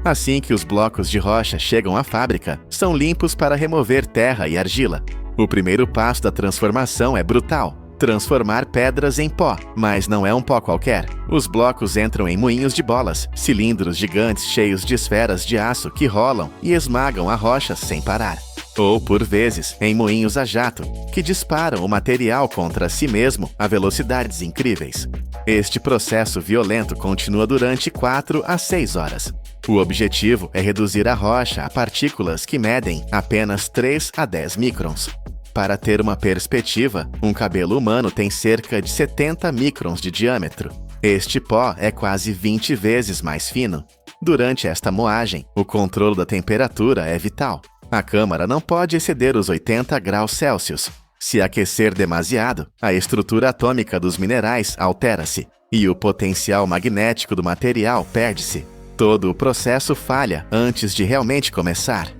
Speaker 1: Assim que os blocos de rocha chegam à fábrica, são limpos para remover terra e argila. O primeiro passo da transformação é brutal: transformar pedras em pó, mas não é um pó qualquer. Os blocos entram em moinhos de bolas, cilindros gigantes cheios de esferas de aço que rolam e esmagam a rocha sem parar. Ou, por vezes, em moinhos a jato, que disparam o material contra si mesmo a velocidades incríveis. Este processo violento continua durante 4 a 6 horas. O objetivo é reduzir a rocha a partículas que medem apenas 3 a 10 microns. Para ter uma perspectiva, um cabelo humano tem cerca de 70 microns de diâmetro. Este pó é quase 20 vezes mais fino. Durante esta moagem, o controle da temperatura é vital. A câmara não pode exceder os 80 graus Celsius. Se aquecer demasiado, a estrutura atômica dos minerais altera-se e o potencial magnético do material perde-se. Todo o processo falha antes de realmente começar.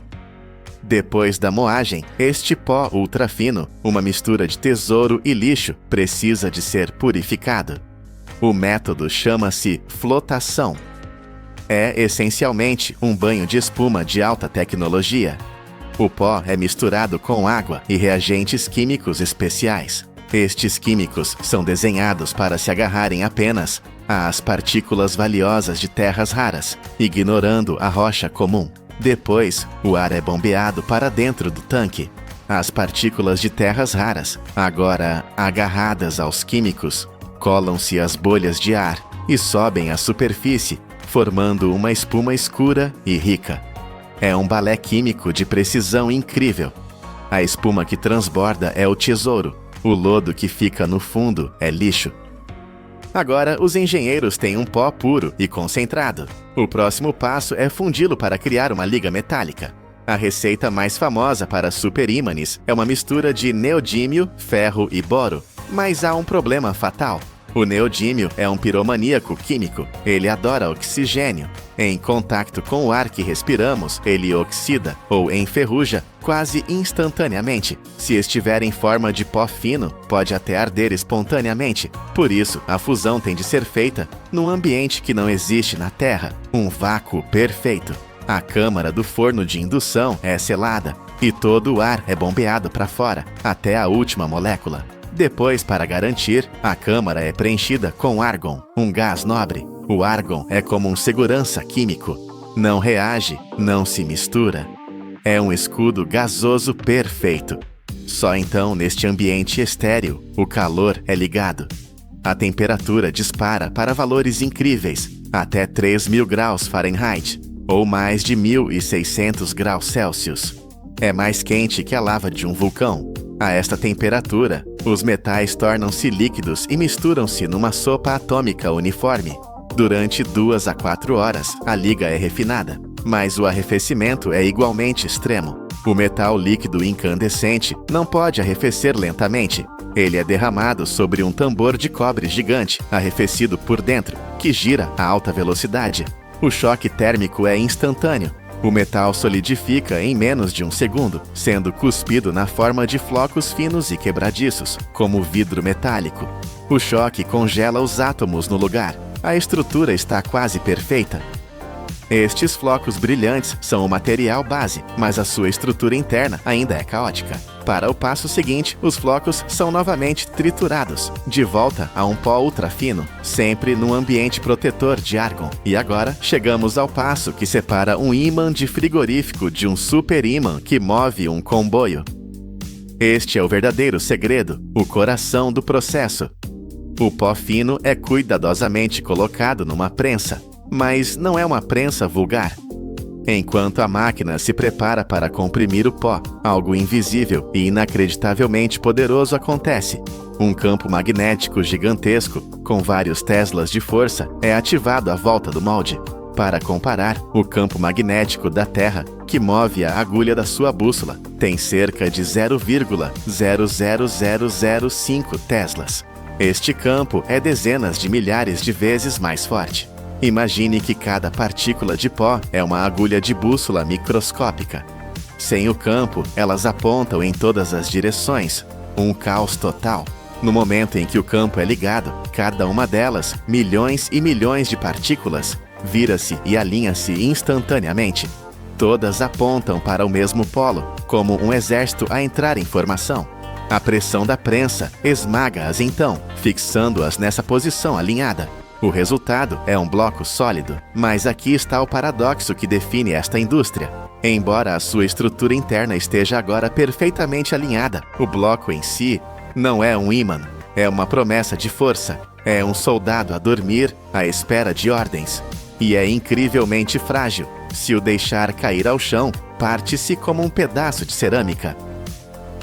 Speaker 1: Depois da moagem, este pó ultrafino, uma mistura de tesouro e lixo, precisa de ser purificado. O método chama-se flotação. É essencialmente um banho de espuma de alta tecnologia. O pó é misturado com água e reagentes químicos especiais. Estes químicos são desenhados para se agarrarem apenas às partículas valiosas de terras raras, ignorando a rocha comum. Depois, o ar é bombeado para dentro do tanque. As partículas de terras raras, agora agarradas aos químicos, colam-se às bolhas de ar e sobem à superfície, formando uma espuma escura e rica. É um balé químico de precisão incrível. A espuma que transborda é o tesouro, o lodo que fica no fundo é lixo. Agora, os engenheiros têm um pó puro e concentrado. O próximo passo é fundi-lo para criar uma liga metálica. A receita mais famosa para superímãs é uma mistura de neodímio, ferro e boro. Mas há um problema fatal. O neodímio é um piromaníaco químico. Ele adora oxigênio. Em contato com o ar que respiramos, ele oxida ou enferruja quase instantaneamente. Se estiver em forma de pó fino, pode até arder espontaneamente. Por isso, a fusão tem de ser feita num ambiente que não existe na Terra, um vácuo perfeito. A câmara do forno de indução é selada e todo o ar é bombeado para fora, até a última molécula. Depois, para garantir, a câmara é preenchida com argon, um gás nobre. O argon é como um segurança químico. Não reage, não se mistura. É um escudo gasoso perfeito. Só então, neste ambiente estéril, o calor é ligado. A temperatura dispara para valores incríveis, até 3.000 graus Fahrenheit, ou mais de 1.600 graus Celsius. É mais quente que a lava de um vulcão. A esta temperatura, os metais tornam-se líquidos e misturam-se numa sopa atômica uniforme. Durante 2 a 4 horas, a liga é refinada, mas o arrefecimento é igualmente extremo. O metal líquido incandescente não pode arrefecer lentamente. Ele é derramado sobre um tambor de cobre gigante, arrefecido por dentro, que gira a alta velocidade. O choque térmico é instantâneo. O metal solidifica em menos de um segundo, sendo cuspido na forma de flocos finos e quebradiços, como vidro metálico. O choque congela os átomos no lugar. A estrutura está quase perfeita. Estes flocos brilhantes são o material base, mas a sua estrutura interna ainda é caótica. Para o passo seguinte, os flocos são novamente triturados, de volta a um pó ultra fino, sempre num ambiente protetor de argon. E agora, chegamos ao passo que separa um ímã de frigorífico de um super ímã que move um comboio. Este é o verdadeiro segredo, o coração do processo. O pó fino é cuidadosamente colocado numa prensa, mas não é uma prensa vulgar. Enquanto a máquina se prepara para comprimir o pó, algo invisível e inacreditavelmente poderoso acontece. Um campo magnético gigantesco, com vários teslas de força, é ativado à volta do molde. Para comparar, o campo magnético da Terra, que move a agulha da sua bússola, tem cerca de 0,00005 teslas. Este campo é dezenas de milhares de vezes mais forte. Imagine que cada partícula de pó é uma agulha de bússola microscópica. Sem o campo, elas apontam em todas as direções. Um caos total. No momento em que o campo é ligado, cada uma delas, milhões e milhões de partículas, vira-se e alinha-se instantaneamente. Todas apontam para o mesmo polo, como um exército a entrar em formação. A pressão da prensa esmaga-as então, fixando-as nessa posição alinhada. O resultado é um bloco sólido, mas aqui está o paradoxo que define esta indústria. Embora a sua estrutura interna esteja agora perfeitamente alinhada, o bloco em si não é um ímã, é uma promessa de força, é um soldado a dormir à espera de ordens. E é incrivelmente frágil. Se o deixar cair ao chão, parte-se como um pedaço de cerâmica.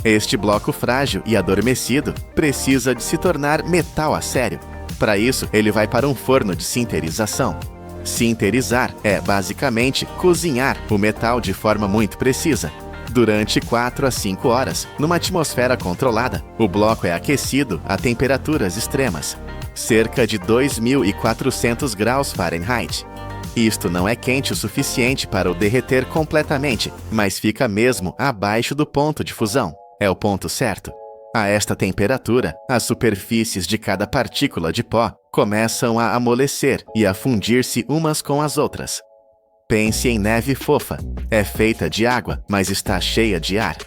Speaker 1: Este bloco frágil e adormecido precisa de se tornar metal a sério. Para isso, ele vai para um forno de sinterização. Sinterizar é, basicamente, cozinhar o metal de forma muito precisa. Durante 4 a 5 horas, numa atmosfera controlada, o bloco é aquecido a temperaturas extremas, cerca de 2.400 graus Fahrenheit. Isto não é quente o suficiente para o derreter completamente, mas fica mesmo abaixo do ponto de fusão. É o ponto certo. A esta temperatura, as superfícies de cada partícula de pó começam a amolecer e a fundir-se umas com as outras. Pense em neve fofa. É feita de água, mas está cheia de ar.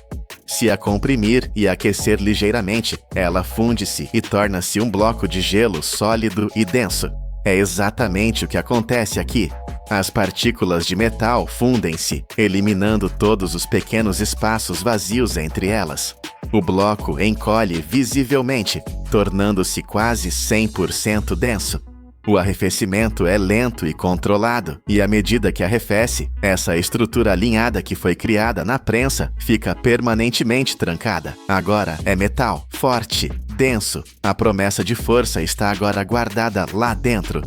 Speaker 1: Se a comprimir e aquecer ligeiramente, ela funde-se e torna-se um bloco de gelo sólido e denso. É exatamente o que acontece aqui. As partículas de metal fundem-se, eliminando todos os pequenos espaços vazios entre elas. O bloco encolhe visivelmente, tornando-se quase 100% denso. O arrefecimento é lento e controlado, e à medida que arrefece, essa estrutura alinhada que foi criada na prensa fica permanentemente trancada. Agora é metal, forte, denso. A promessa de força está agora guardada lá dentro.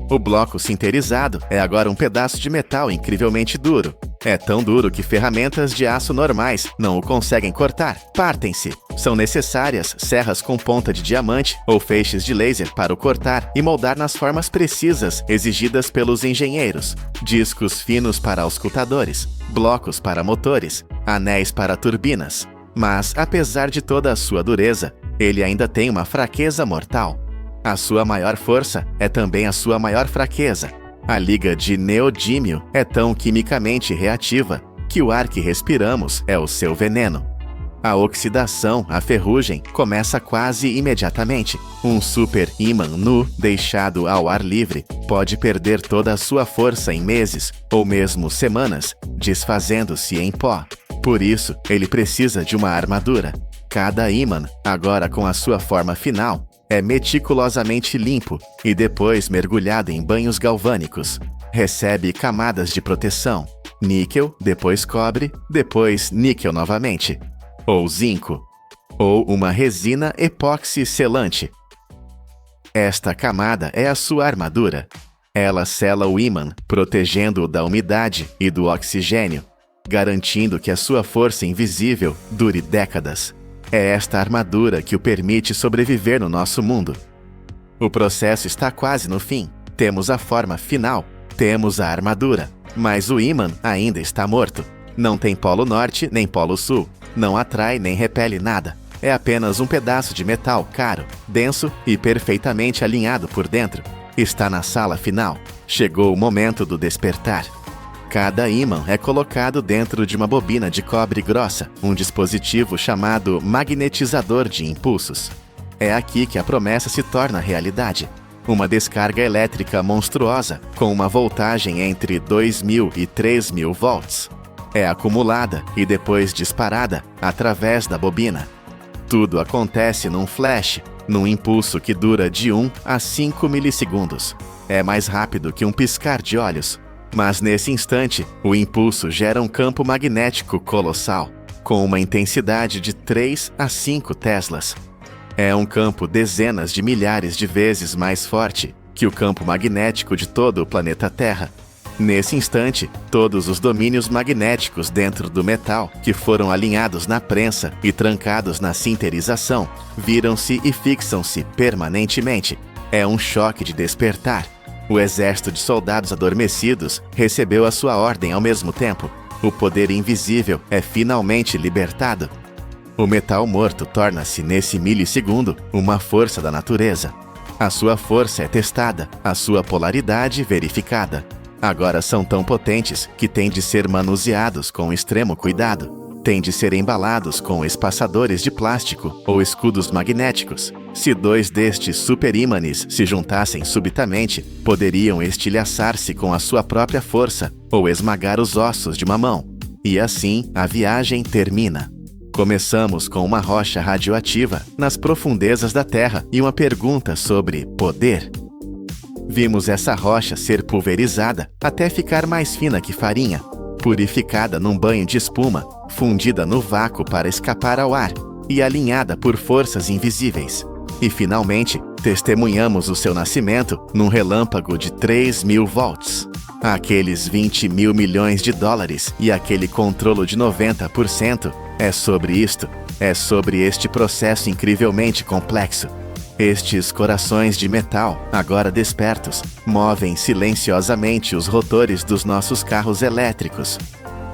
Speaker 1: O bloco sinterizado é agora um pedaço de metal incrivelmente duro. É tão duro que ferramentas de aço normais não o conseguem cortar. Partem-se. São necessárias serras com ponta de diamante ou feixes de laser para o cortar e moldar nas formas precisas exigidas pelos engenheiros. Discos finos para auscultadores, blocos para motores, anéis para turbinas. Mas, apesar de toda a sua dureza, ele ainda tem uma fraqueza mortal. A sua maior força é também a sua maior fraqueza. A liga de neodímio é tão quimicamente reativa que o ar que respiramos é o seu veneno. A oxidação, a ferrugem, começa quase imediatamente. Um super ímã nu, deixado ao ar livre, pode perder toda a sua força em meses, ou mesmo semanas, desfazendo-se em pó. Por isso, ele precisa de uma armadura. Cada ímã, agora com a sua forma final, é meticulosamente limpo e depois mergulhado em banhos galvânicos. Recebe camadas de proteção. Níquel, depois cobre, depois níquel novamente. Ou zinco. Ou uma resina epóxi selante. Esta camada é a sua armadura. Ela sela o ímã, protegendo-o da umidade e do oxigênio, garantindo que a sua força invisível dure décadas. É esta armadura que o permite sobreviver no nosso mundo. O processo está quase no fim. Temos a forma final, temos a armadura, mas o ímã ainda está morto. Não tem polo norte nem polo sul, não atrai nem repele nada. É apenas um pedaço de metal caro, denso e perfeitamente alinhado por dentro. Está na sala final. Chegou o momento do despertar. Cada ímã é colocado dentro de uma bobina de cobre grossa, um dispositivo chamado magnetizador de impulsos. É aqui que a promessa se torna realidade. Uma descarga elétrica monstruosa, com uma voltagem entre 2.000 e 3.000 volts. É acumulada e depois disparada através da bobina. Tudo acontece num flash, num impulso que dura de 1 a 5 milissegundos. É mais rápido que um piscar de olhos. Mas nesse instante, o impulso gera um campo magnético colossal, com uma intensidade de 3 a 5 teslas. É um campo dezenas de milhares de vezes mais forte que o campo magnético de todo o planeta Terra. Nesse instante, todos os domínios magnéticos dentro do metal, que foram alinhados na prensa e trancados na sinterização, viram-se e fixam-se permanentemente. É um choque de despertar. O exército de soldados adormecidos recebeu a sua ordem ao mesmo tempo. O poder invisível é finalmente libertado. O metal morto torna-se, nesse milissegundo, uma força da natureza. A sua força é testada, a sua polaridade verificada. Agora são tão potentes que têm de ser manuseados com extremo cuidado. Têm de ser embalados com espaçadores de plástico ou escudos magnéticos. Se 2 destes superímãs se juntassem subitamente, poderiam estilhaçar-se com a sua própria força ou esmagar os ossos de uma mão. E assim, a viagem termina. Começamos com uma rocha radioativa nas profundezas da Terra e uma pergunta sobre poder. Vimos essa rocha ser pulverizada até ficar mais fina que farinha, purificada num banho de espuma, fundida no vácuo para escapar ao ar e alinhada por forças invisíveis. E finalmente, testemunhamos o seu nascimento num relâmpago de 3.000 volts. Aqueles 20 mil milhões de dólares e aquele controlo de 90%, é sobre isto, é sobre este processo incrivelmente complexo. Estes corações de metal, agora despertos, movem silenciosamente os rotores dos nossos carros elétricos.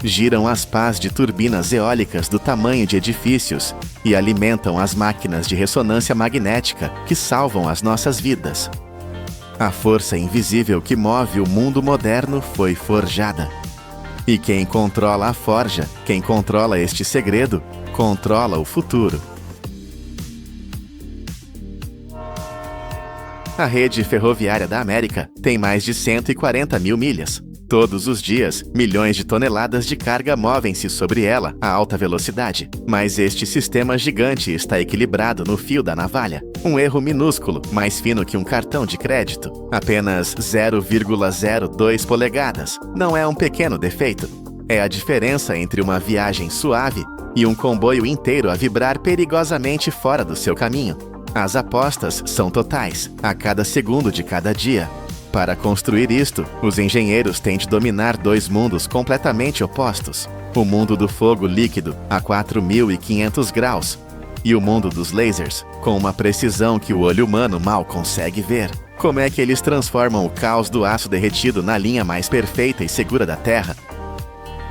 Speaker 1: Giram as pás de turbinas eólicas do tamanho de edifícios e alimentam as máquinas de ressonância magnética que salvam as nossas vidas. A força invisível que move o mundo moderno foi forjada. E quem controla a forja, quem controla este segredo, controla o futuro. A rede ferroviária da América tem mais de 140 mil milhas. Todos os dias, milhões de toneladas de carga movem-se sobre ela a alta velocidade. Mas este sistema gigante está equilibrado no fio da navalha. Um erro minúsculo, mais fino que um cartão de crédito. Apenas 0,02 polegadas. Não é um pequeno defeito. É a diferença entre uma viagem suave e um comboio inteiro a vibrar perigosamente fora do seu caminho. As apostas são totais, a cada segundo de cada dia. Para construir isto, os engenheiros têm de dominar 2 mundos completamente opostos. O mundo do fogo líquido, a 4.500 graus, e o mundo dos lasers, com uma precisão que o olho humano mal consegue ver. Como é que eles transformam o caos do aço derretido na linha mais perfeita e segura da Terra?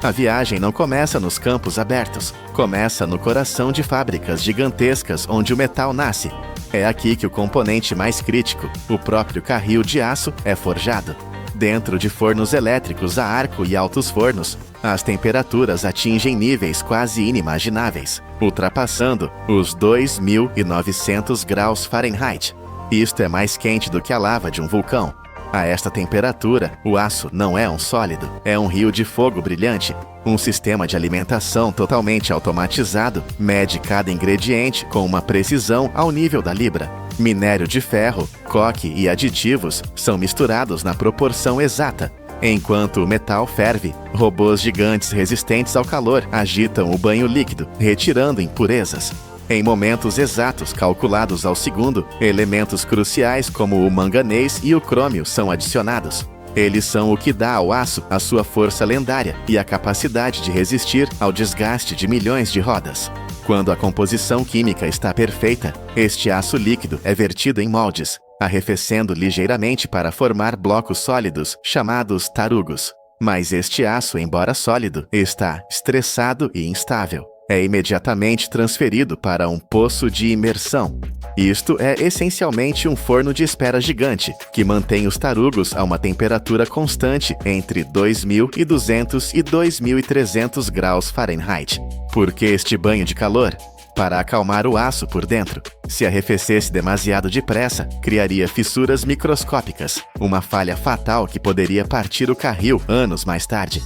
Speaker 1: A viagem não começa nos campos abertos. Começa no coração de fábricas gigantescas onde o metal nasce. É aqui que o componente mais crítico, o próprio carril de aço, é forjado. Dentro de fornos elétricos a arco e altos fornos, as temperaturas atingem níveis quase inimagináveis, ultrapassando os 2.900 graus Fahrenheit. Isto é mais quente do que a lava de um vulcão. A esta temperatura, o aço não é um sólido, é um rio de fogo brilhante. Um sistema de alimentação totalmente automatizado mede cada ingrediente com uma precisão ao nível da libra. Minério de ferro, coque e aditivos são misturados na proporção exata. Enquanto o metal ferve, robôs gigantes resistentes ao calor agitam o banho líquido, retirando impurezas. Em momentos exatos calculados ao segundo, elementos cruciais como o manganês e o crômio são adicionados. Eles são o que dá ao aço a sua força lendária e a capacidade de resistir ao desgaste de milhões de rodas. Quando a composição química está perfeita, este aço líquido é vertido em moldes, arrefecendo ligeiramente para formar blocos sólidos chamados tarugos. Mas este aço, embora sólido, está estressado e instável. É imediatamente transferido para um poço de imersão. Isto é essencialmente um forno de espera gigante, que mantém os tarugos a uma temperatura constante entre 2.200 e 2.300 graus Fahrenheit. Por que este banho de calor? Para acalmar o aço por dentro. Se arrefecesse demasiado depressa, criaria fissuras microscópicas, uma falha fatal que poderia partir o carril anos mais tarde.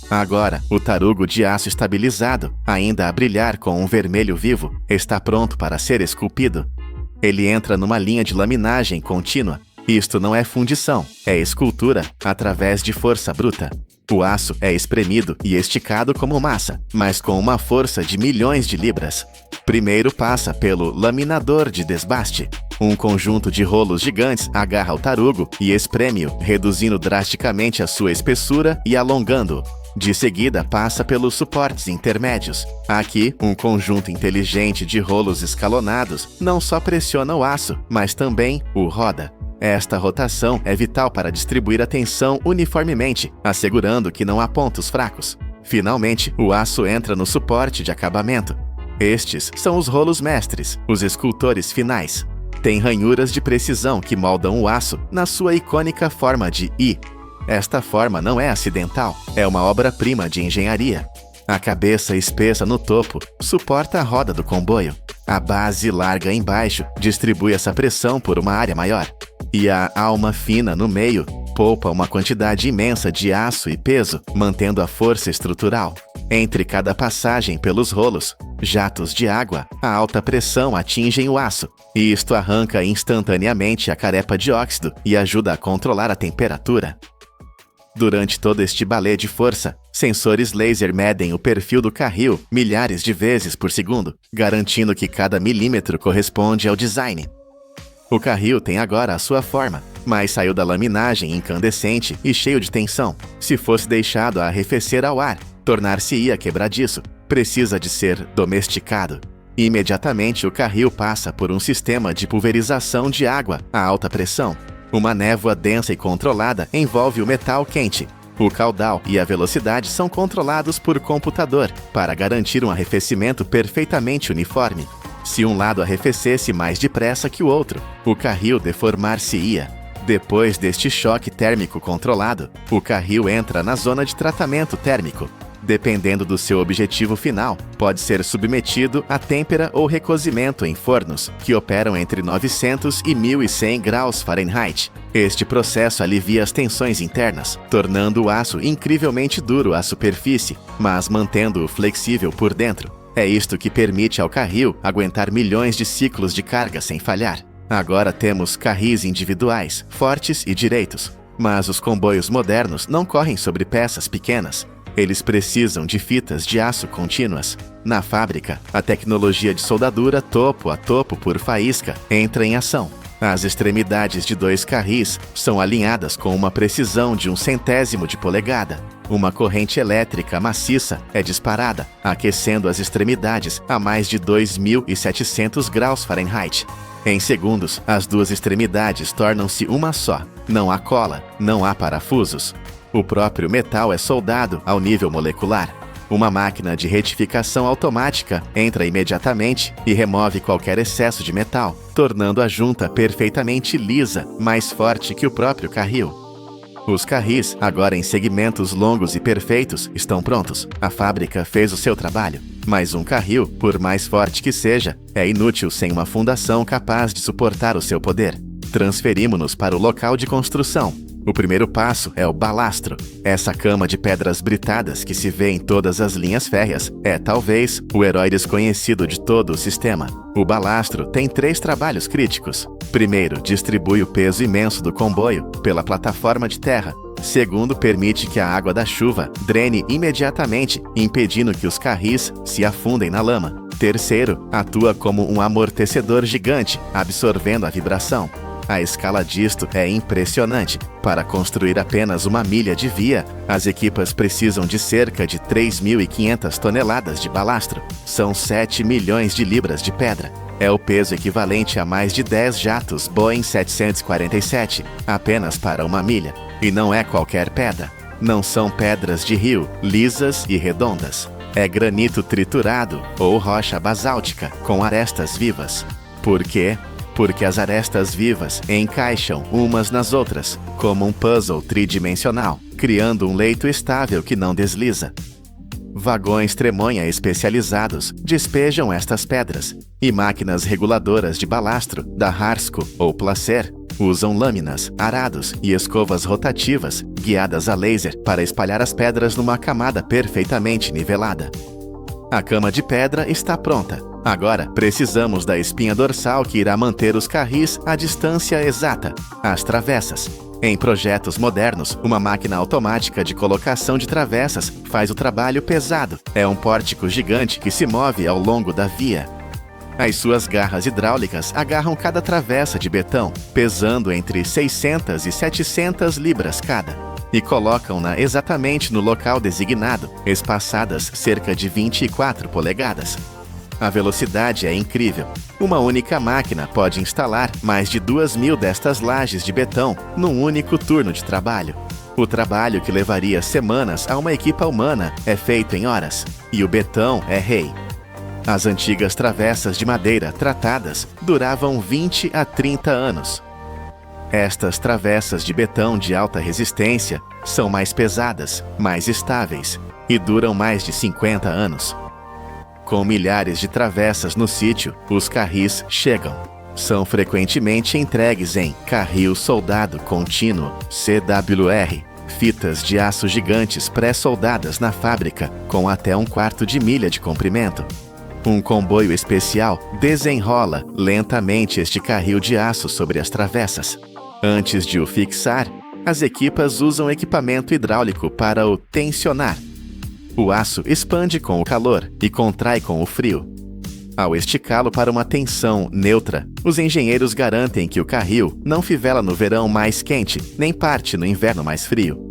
Speaker 1: Agora, o tarugo de aço estabilizado, ainda a brilhar com um vermelho vivo, está pronto para ser esculpido. Ele entra numa linha de laminagem contínua. Isto não é fundição, é escultura através de força bruta. O aço é espremido e esticado como massa, mas com uma força de milhões de libras. Primeiro passa pelo laminador de desbaste. Um conjunto de rolos gigantes agarra o tarugo e espreme-o, reduzindo drasticamente a sua espessura e alongando-o. De seguida, passa pelos suportes intermédios. Aqui, um conjunto inteligente de rolos escalonados não só pressiona o aço, mas também o roda. Esta rotação é vital para distribuir a tensão uniformemente, assegurando que não há pontos fracos. Finalmente, o aço entra no suporte de acabamento. Estes são os rolos mestres, os escultores finais. Tem ranhuras de precisão que moldam o aço na sua icônica forma de I. Esta forma não é acidental, é uma obra-prima de engenharia. A cabeça espessa no topo suporta a roda do comboio. A base larga embaixo distribui essa pressão por uma área maior. E a alma fina no meio poupa uma quantidade imensa de aço e peso, mantendo a força estrutural. Entre cada passagem pelos rolos, jatos de água a alta pressão atingem o aço, e isto arranca instantaneamente a carepa de óxido e ajuda a controlar a temperatura. Durante todo este balé de força, sensores laser medem o perfil do carril milhares de vezes por segundo, garantindo que cada milímetro corresponde ao design. O carril tem agora a sua forma, mas saiu da laminagem incandescente e cheio de tensão. Se fosse deixado a arrefecer ao ar, tornar-se-ia quebradiço. Precisa de ser domesticado. Imediatamente o carril passa por um sistema de pulverização de água a alta pressão. Uma névoa densa e controlada envolve o metal quente. O caudal e a velocidade são controlados por computador para garantir um arrefecimento perfeitamente uniforme. Se um lado arrefecesse mais depressa que o outro, o carril deformar-se-ia. Depois deste choque térmico controlado, o carril entra na zona de tratamento térmico. Dependendo do seu objetivo final, pode ser submetido a têmpera ou recozimento em fornos, que operam entre 900 e 1.100 graus Fahrenheit. Este processo alivia as tensões internas, tornando o aço incrivelmente duro à superfície, mas mantendo-o flexível por dentro. É isto que permite ao carril aguentar milhões de ciclos de carga sem falhar. Agora temos carris individuais, fortes e direitos, mas os comboios modernos não correm sobre peças pequenas. Eles precisam de fitas de aço contínuas. Na fábrica, a tecnologia de soldadura topo a topo por faísca entra em ação. As extremidades de 2 carris são alinhadas com uma precisão de 1/100º de polegada. Uma corrente elétrica maciça é disparada, aquecendo as extremidades a mais de 2.700 graus Fahrenheit. Em segundos, as duas extremidades tornam-se uma só. Não há cola, não há parafusos. O próprio metal é soldado ao nível molecular. Uma máquina de retificação automática entra imediatamente e remove qualquer excesso de metal, tornando a junta perfeitamente lisa, mais forte que o próprio carril. Os carris, agora em segmentos longos e perfeitos, estão prontos. A fábrica fez o seu trabalho. Mas um carril, por mais forte que seja, é inútil sem uma fundação capaz de suportar o seu poder. Transferimos-nos para o local de construção. O primeiro passo é o balastro. Essa cama de pedras britadas que se vê em todas as linhas férreas é, talvez, o herói desconhecido de todo o sistema. O balastro tem 3 trabalhos críticos. Primeiro, distribui o peso imenso do comboio pela plataforma de terra. Segundo, permite que a água da chuva drene imediatamente, impedindo que os carris se afundem na lama. Terceiro, atua como um amortecedor gigante, absorvendo a vibração. A escala disto é impressionante. Para construir apenas 1 milha de via, as equipas precisam de cerca de 3.500 toneladas de balastro. São 7 milhões de libras de pedra. É o peso equivalente a mais de 10 jatos Boeing 747, apenas para 1 milha. E não é qualquer pedra. Não são pedras de rio, lisas e redondas. É granito triturado ou rocha basáltica, com arestas vivas. Por quê? Porque as arestas vivas encaixam umas nas outras, como um puzzle tridimensional, criando um leito estável que não desliza. Vagões tremonha especializados despejam estas pedras, e máquinas reguladoras de balastro, da Harsco ou Placer, usam lâminas, arados e escovas rotativas, guiadas a laser, para espalhar as pedras numa camada perfeitamente nivelada. A cama de pedra está pronta. Agora, precisamos da espinha dorsal que irá manter os carris à distância exata, as travessas. Em projetos modernos, uma máquina automática de colocação de travessas faz o trabalho pesado. É um pórtico gigante que se move ao longo da via. As suas garras hidráulicas agarram cada travessa de betão, pesando entre 600 e 700 libras cada, e colocam-na exatamente no local designado, espaçadas cerca de 24 polegadas. A velocidade é incrível. Uma única máquina pode instalar mais de 2.000 destas lajes de betão num único turno de trabalho. O trabalho que levaria semanas a uma equipa humana é feito em horas, e o betão é rei. As antigas travessas de madeira tratadas duravam 20 a 30 anos. Estas travessas de betão de alta resistência são mais pesadas, mais estáveis e duram mais de 50 anos. Com milhares de travessas no sítio, os carris chegam. São frequentemente entregues em carril soldado contínuo, CWR, fitas de aço gigantes pré-soldadas na fábrica, com até 1/4 de milha de comprimento. Um comboio especial desenrola lentamente este carril de aço sobre as travessas. Antes de o fixar, as equipas usam equipamento hidráulico para o tensionar. O aço expande com o calor e contrai com o frio. Ao esticá-lo para uma tensão neutra, os engenheiros garantem que o carril não fivela no verão mais quente, nem parte no inverno mais frio.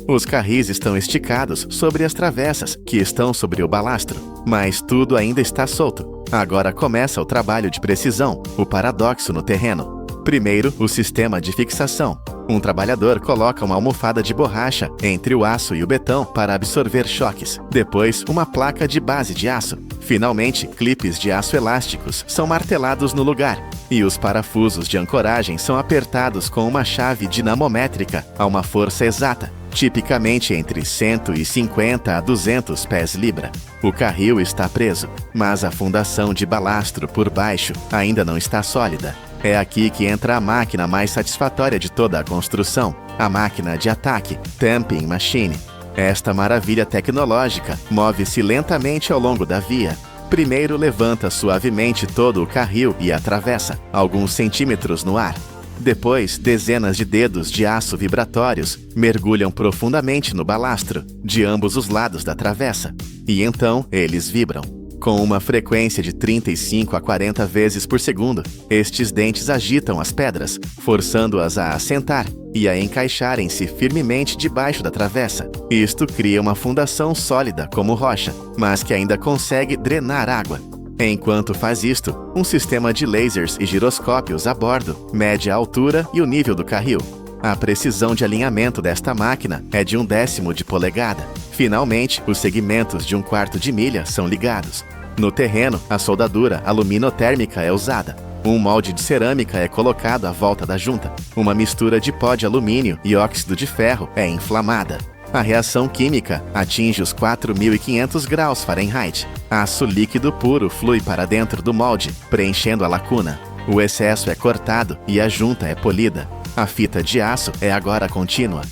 Speaker 1: Os carris estão esticados sobre as travessas, que estão sobre o balastro, mas tudo ainda está solto. Agora começa o trabalho de precisão, o paradoxo no terreno. Primeiro, o sistema de fixação. Um trabalhador coloca uma almofada de borracha entre o aço e o betão para absorver choques. Depois, uma placa de base de aço. Finalmente, clipes de aço elásticos são martelados no lugar. E os parafusos de ancoragem são apertados com uma chave dinamométrica a uma força exata, tipicamente entre 150 a 200 pés-libra. O carril está preso, mas a fundação de balastro por baixo ainda não está sólida. É aqui que entra a máquina mais satisfatória de toda a construção, a máquina de ataque, Tamping Machine. Esta maravilha tecnológica move-se lentamente ao longo da via. Primeiro levanta suavemente todo o carril e atravessa, alguns centímetros no ar. Depois, dezenas de dedos de aço vibratórios mergulham profundamente no balastro, de ambos os lados da travessa. E então, eles vibram. Com uma frequência de 35 a 40 vezes por segundo, estes dentes agitam as pedras, forçando-as a assentar e a encaixarem-se firmemente debaixo da travessa. Isto cria uma fundação sólida como rocha, mas que ainda consegue drenar água. Enquanto faz isto, um sistema de lasers e giroscópios a bordo mede a altura e o nível do carril. A precisão de alinhamento desta máquina é de 1/10 de polegada. Finalmente, os segmentos de 1/4 de milha são ligados. No terreno, a soldadura aluminotérmica é usada. Um molde de cerâmica é colocado à volta da junta. Uma mistura de pó de alumínio e óxido de ferro é inflamada. A reação química atinge os 4.500 graus Fahrenheit. Aço líquido puro flui para dentro do molde, preenchendo a lacuna. O excesso é cortado e a junta é polida. A fita de aço é agora contínua.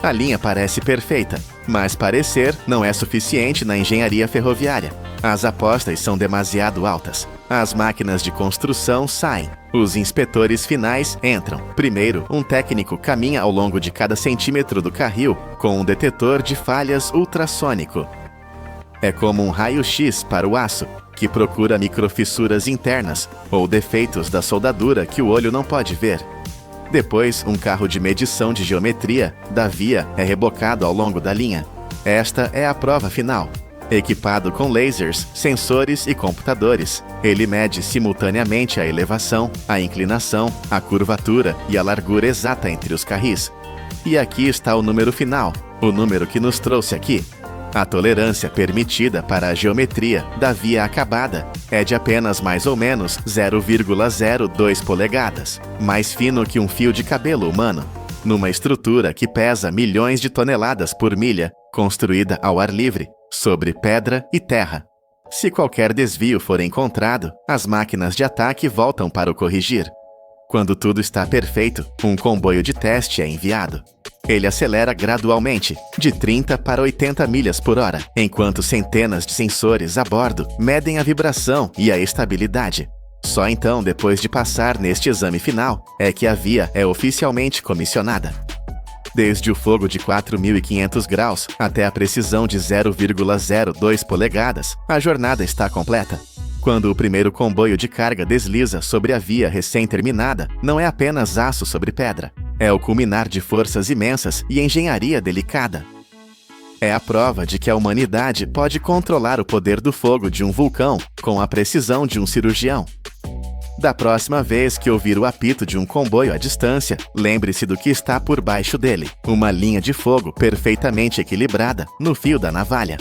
Speaker 1: A linha parece perfeita, mas parecer não é suficiente na engenharia ferroviária. As apostas são demasiado altas. As máquinas de construção saem. Os inspetores finais entram. Primeiro, um técnico caminha ao longo de cada centímetro do carril com um detetor de falhas ultrassônico. É como um raio-x para o aço, que procura microfissuras internas ou defeitos da soldadura que o olho não pode ver. Depois, um carro de medição de geometria da via é rebocado ao longo da linha. Esta é a prova final. Equipado com lasers, sensores e computadores, ele mede simultaneamente a elevação, a inclinação, a curvatura e a largura exata entre os carris. E aqui está o número final, o número que nos trouxe aqui. A tolerância permitida para a geometria da via acabada é de apenas mais ou menos 0,02 polegadas, mais fino que um fio de cabelo humano, numa estrutura que pesa milhões de toneladas por milha, construída ao ar livre, sobre pedra e terra. Se qualquer desvio for encontrado, as máquinas de ataque voltam para o corrigir. Quando tudo está perfeito, um comboio de teste é enviado. Ele acelera gradualmente, de 30 para 80 milhas por hora, enquanto centenas de sensores a bordo medem a vibração e a estabilidade. Só então, depois de passar neste exame final, é que a via é oficialmente comissionada. Desde o fogo de 4.500 graus até a precisão de 0,02 polegadas, a jornada está completa. Quando o primeiro comboio de carga desliza sobre a via recém-terminada, não é apenas aço sobre pedra. É o culminar de forças imensas e engenharia delicada. É a prova de que a humanidade pode controlar o poder do fogo de um vulcão com a precisão de um cirurgião. Da próxima vez que ouvir o apito de um comboio à distância, lembre-se do que está por baixo dele: uma linha de fogo perfeitamente equilibrada no fio da navalha.